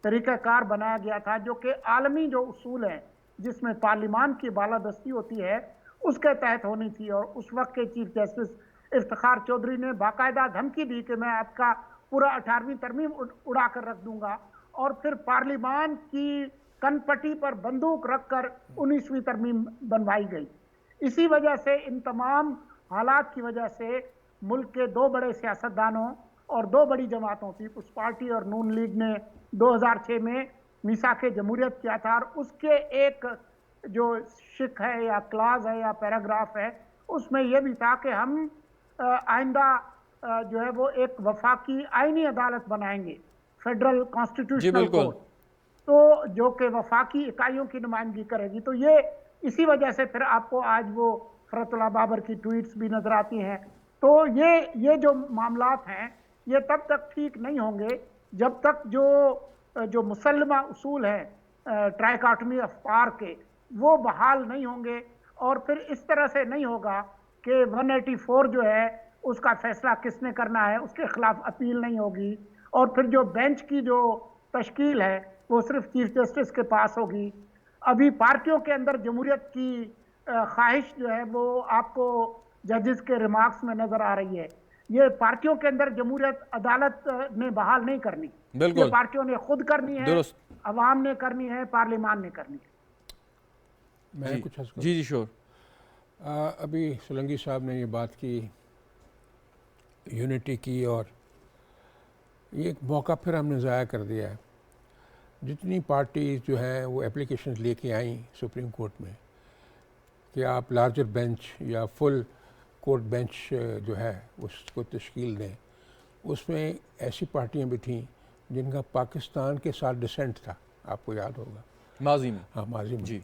तरीक़ाकार बनाया गया था जो कि आलमी जो उसूल हैं जिसमें पार्लिमान की बालादस्ती होती है उसके तहत होनी थी। और उस वक्त के चीफ जस्टिस इफ्तिखार चौधरी ने बाकायदा धमकी दी कि मैं आपका पूरा 18वीं तरमीम उड़ा कर रख दूंगा, और फिर पार्लिमान की कनपट्टी पर बंदूक रखकर 19वीं तरमीम बनवाई गई। इसी वजह से, इन तमाम हालात की वजह से मुल्क के दो बड़े सियासतदानों और दो बड़ी जमातों, पीपल्स पार्टी और नून लीग ने 2006 में मीसाक जमहूरियत किया था, और उसके एक जो शिक है या क्लाज है या पैराग्राफ है उसमें यह भी था कि हम आइंदा जो है वो एक वफाकी आईनी अदालत बनाएंगे, फेडरल कॉन्स्टिट्यूशनल बिल्कुल। कोर्ट, तो जो कि वफाकी इकाइयों की नुमाइंदगी करेगी। तो ये इसी वजह से फिर आपको आज वो फरतुल्लाह बाबर की ट्वीट्स भी नजर आती हैं। तो ये जो मामलात हैं ये तब तक ठीक नहीं होंगे जब तक जो मुसल्लमा उसूल हैं ट्राइकॉटमी ऑफ पावर के वो बहाल नहीं होंगे, और फिर इस तरह से नहीं होगा कि 184 जो है उसका फैसला किसने करना है उसके खिलाफ अपील नहीं होगी, और फिर जो बेंच की जो तश्कील है वो सिर्फ चीफ जस्टिस के पास होगी। अभी पार्टियों के अंदर जमहूरियत की ख्वाहिश जो है वो आपको जजेस के रिमार्क्स में नजर आ रही है। ये पार्टियों के अंदर जमहूरियत अदालत ने बहाल नहीं करनी, बिल्कुल। ये पार्टियों ने खुद करनी है, दुरुस्त। अवाम ने करनी है, पार्लियामान ने करनी है। मैं कुछ अर्ज करूं? जी श्योर। अभी सोलंकी साहब ने ये बात की यूनिटी की, और ये एक मौका फिर हमने ज़ाया कर दिया है। जितनी पार्टीज जो है वो एप्लीकेशंस लेके आई सुप्रीम कोर्ट में कि आप लार्जर बेंच या फुल कोर्ट बेंच जो है उसको तश्कील दें, उसमें ऐसी पार्टियां भी थीं जिनका पाकिस्तान के साथ डिसेंट था, आपको याद होगा माजी में। हाँ माजी में। जी।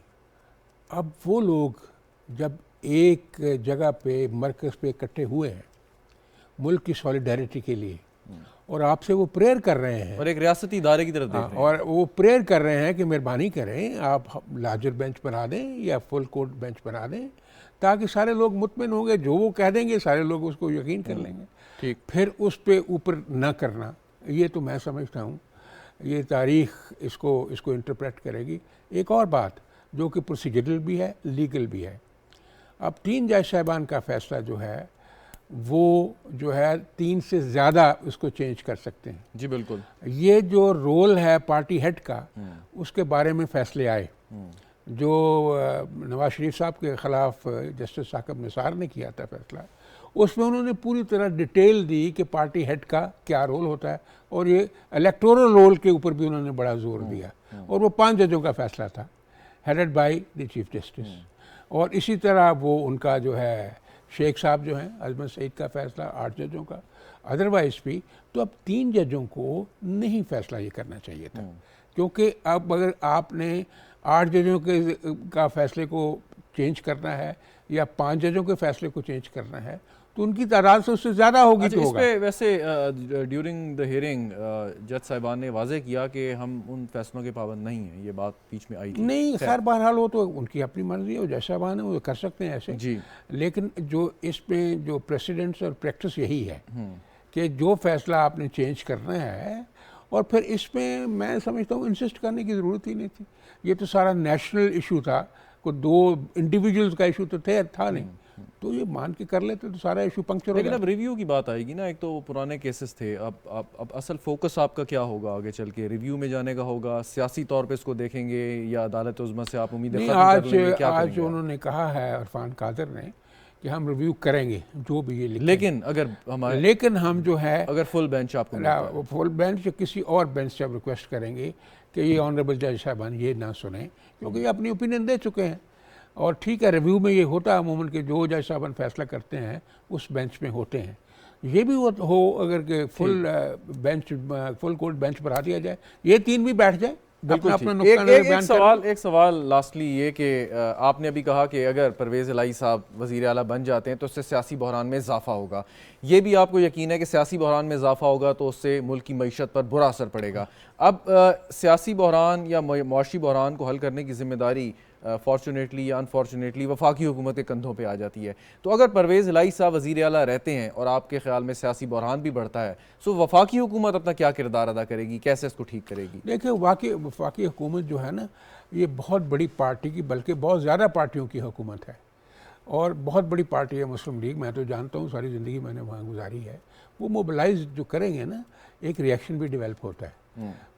अब वो लोग जब एक जगह पे मरकज़ पे इकट्ठे हुए हैं मुल्क की सॉलिडारिटी के लिए, और आपसे वो प्रेयर कर रहे हैं, और एक रियासती इदारे की तरफ देख रहे हैं। और वो प्रेयर कर रहे हैं कि मेहरबानी करें आप लार्जर बेंच बना दें या फुल कोर्ट बेंच बना दें, ताकि सारे लोग मुतमिन होंगे, जो वो कह देंगे सारे लोग उसको यकीन कर लेंगे। ठीक। फिर उस पे ऊपर न करना, ये तो मैं समझता हूँ ये तारीख इसको इंटरप्रेट करेगी। एक और बात जो कि प्रोसीजरल भी है, लीगल भी है। अब 3 जज साहिबान का फैसला जो है वो जो है 3 से ज़्यादा उसको चेंज कर सकते हैं। जी बिल्कुल। ये जो रोल है पार्टी हेड का, उसके बारे में फैसले आए। जो नवाज शरीफ साहब के ख़िलाफ़ जस्टिस साकिब निसार ने किया था फैसला, उसमें उन्होंने पूरी तरह डिटेल दी कि पार्टी हेड का क्या रोल होता है, और ये इलेक्टोरल रोल के ऊपर भी उन्होंने बड़ा जोर दिया। और वो 5 जजों का फैसला था, headed by the chief justice. और इसी तरह वो उनका जो है शेख साहब जो हैं अजमत सईद का फैसला 8 जजों का, अदरवाइज भी। तो अब 3 जजों को नहीं फैसला ये करना चाहिए था, क्योंकि अब अगर आपने 8 जजों का फैसले को चेंज करना है या 5 जजों के फैसले को चेंज करना है तो उनकी तादाद से उससे ज़्यादा होगी। अच्छा, तो इस होगा। पे वैसे ड्यूरिंग द हियरिंग जज साहिबान ने वाजे किया कि हम उन फैसलों के पाबंद नहीं हैं, ये बात बीच में आई थी। नहीं, खैर बहरहाल वो तो उनकी अपनी मर्जी है, वो जज साहिबान है वो कर सकते हैं ऐसे जी। लेकिन जो इसमें जो प्रेसिडेंट्स और प्रैक्टिस यही है कि जो फैसला आपने चेंज करना है, और फिर इसमें मैं समझता हूँ इंसिस्ट करने की ज़रूरत ही नहीं थी। ये तो सारा नेशनल इशू था, कोई 2 इंडिविजुअल्स का इशू तो था नहीं, तो ये मान के कर लेते तो सारा इशू पंक्चर हो लेकिन गया। अब रिव्यू की बात आएगी ना, एक तो वो पुराने केसेस थे, अब असल फोकस आपका क्या होगा आगे चल के? रिव्यू में जाने का होगा, सियासी तौर पे इसको देखेंगे, या अदालत उज़्मा से आप उम्मीदें नहीं, खत्म कर लेंगे, क्या आज करेंगे आप? उन्होंने कहा है इरफान कादर ने कि हम रिव्यू करेंगे जो भी ये लिखे, लेकिन अगर हमारे लेकिन हम जो है अगर फुल बेंच आपको मिलता है, फुल बेंच या किसी और बेंच से आप रिक्वेस्ट करेंगे कि ये ऑनरेबल जज साहबान ये ना सुने, क्योंकि ये अपनी ओपिनियन दे चुके हैं। और ठीक है, रिव्यू में ये होता है अमूमन के जो जज साहबान फैसला करते हैं उस बेंच में होते हैं। ये भी हो अगर के फुल कोर्ट बेंच बढ़ा दिया जाए, ये 3 भी बैठ जाए, बिल्कुल अपना ठीक। नुक्ता नज़र बयान करें। एक सवाल लास्टली ये कि आपने अभी कहा कि अगर परवेज़ इलाही साहब वज़ीर आला बन जाते हैं तो उससे सियासी बहरान में इजाफा होगा। ये भी आपको यकीन है कि सियासी बहरान में इजाफा होगा तो उससे मुल्क की मईशत पर बुरा असर पड़ेगा? अब सियासी बहरान या मुआशी बहरान को हल करने की जिम्मेदारी फॉर्चुनेटली या अनफॉर्चुनेटली वफाकी हुकूमत के कंधों पे आ जाती है। तो अगर परवेज़ इलाही साहब वज़ीर आला रहते हैं और आपके ख्याल में सियासी बहरान भी बढ़ता है, सो वफाकी हुकूमत अपना क्या किरदार अदा करेगी, कैसे इसको ठीक करेगी? देखिए, वफाकी हुकूमत जो है ना, ये बहुत बड़ी पार्टी की, बल्कि बहुत ज़्यादा पार्टियों की हुकूमत है, और बहुत बड़ी पार्टी है मुस्लिम लीग। मैं तो जानता हूँ, सारी ज़िंदगी मैंने वहाँ गुजारी है। वो मोबिलाइज जो करेंगे ना, एक रिएक्शन भी डेवलप होता है।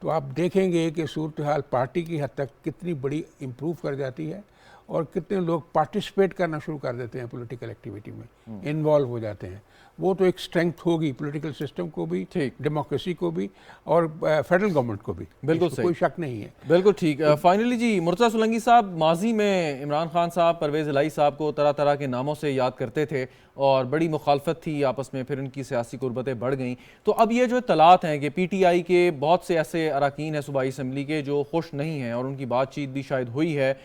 तो आप देखेंगे कि सूरत हाल पार्टी की हद तक कितनी बड़ी इम्प्रूव कर जाती है, और कितने लोग पार्टिसिपेट करना शुरू कर देते हैं पॉलिटिकल एक्टिविटी में, इन्वॉल्व हो जाते हैं। वो तो एक स्ट्रेंथ होगी पॉलिटिकल सिस्टम को भी, ठीक। डेमोक्रेसी को भी और फेडरल गवर्नमेंट को भी, बिल्कुल इसमें सही। कोई शक नहीं है। बिल्कुल ठीक। फाइनली जी, मुर्तज़ा सोलंकी साहब माजी में इमरान खान साहब, परवेज़ इलाही साहब को तरह तरह के नामों से याद करते थे और बड़ी मुखालफत थी आपस में, फिर इनकी सियासी कुर्बतें बढ़ गईं। तो अब ये जो इत्तलात हैं कि PTI के बहुत से ऐसे अरकान हैं सूबाई असम्बली के जो खुश नहीं हैं, और उनकी बातचीत भी शायद हुई है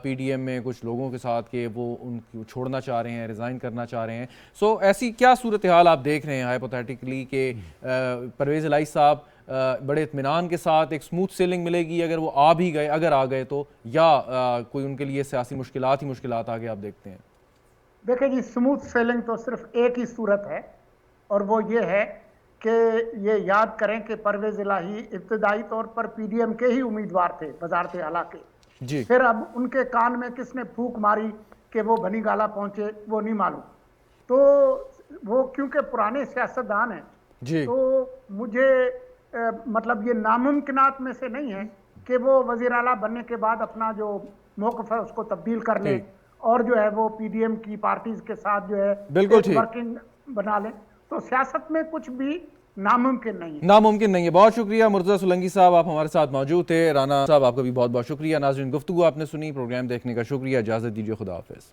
PDM में कुछ लोगों के साथ कि वो उनको छोड़ना चाह रहे हैं, रिज़ाइन करना चाह रहे हैं। सो ऐसी क्या सूरत हाल आप देख रहे हैं हाइपोथेटिकली कि परवेज़ इलाही साहब बड़े इत्मीनान के साथ एक स्मूथ सेलिंग मिलेगी अगर वो आ भी गए, अगर आ गए तो, या कोई उनके लिए सियासी मुश्किलात ही मुश्किलात आगे आप देखते हैं? देखिए जी, स्मूथ सेलिंग तो सिर्फ एक ही सूरत है, और वो ये है कि ये याद करें कि परवेज़ इलाही इब्तदाई तौर पर PDM के ही उम्मीदवार थे, वजारत आला के। जी। फिर अब उनके कान में किसने फूंक मारी कि वो बनी गाला पहुंचे, वो नहीं मालूम। तो वो क्योंकि पुराने सियासतदान हैं, जी। तो मुझे मतलब ये नामुमकिनात में से नहीं है कि वो वज़ीर आला बनने के बाद अपना जो मौक़िफ़ है उसको तब्दील कर लें ठीक। और जो है वो PDM की पार्टीज के साथ जो है बिल्कुल ठीक। वर्किंग बना लें। तो सियासत में कुछ भी नामुमकिन नहीं है। नामुमकिन नहीं है। बहुत शुक्रिया मुर्तज़ा सोलंकी साहब, आप हमारे साथ मौजूद थे। राना साहब, आपका भी बहुत बहुत शुक्रिया। नाज़रीन, गुफ्तगू आपने सुनी, प्रोग्राम देखने का शुक्रिया। इजाज़त दीजिए, खुदा हाफ़िज़।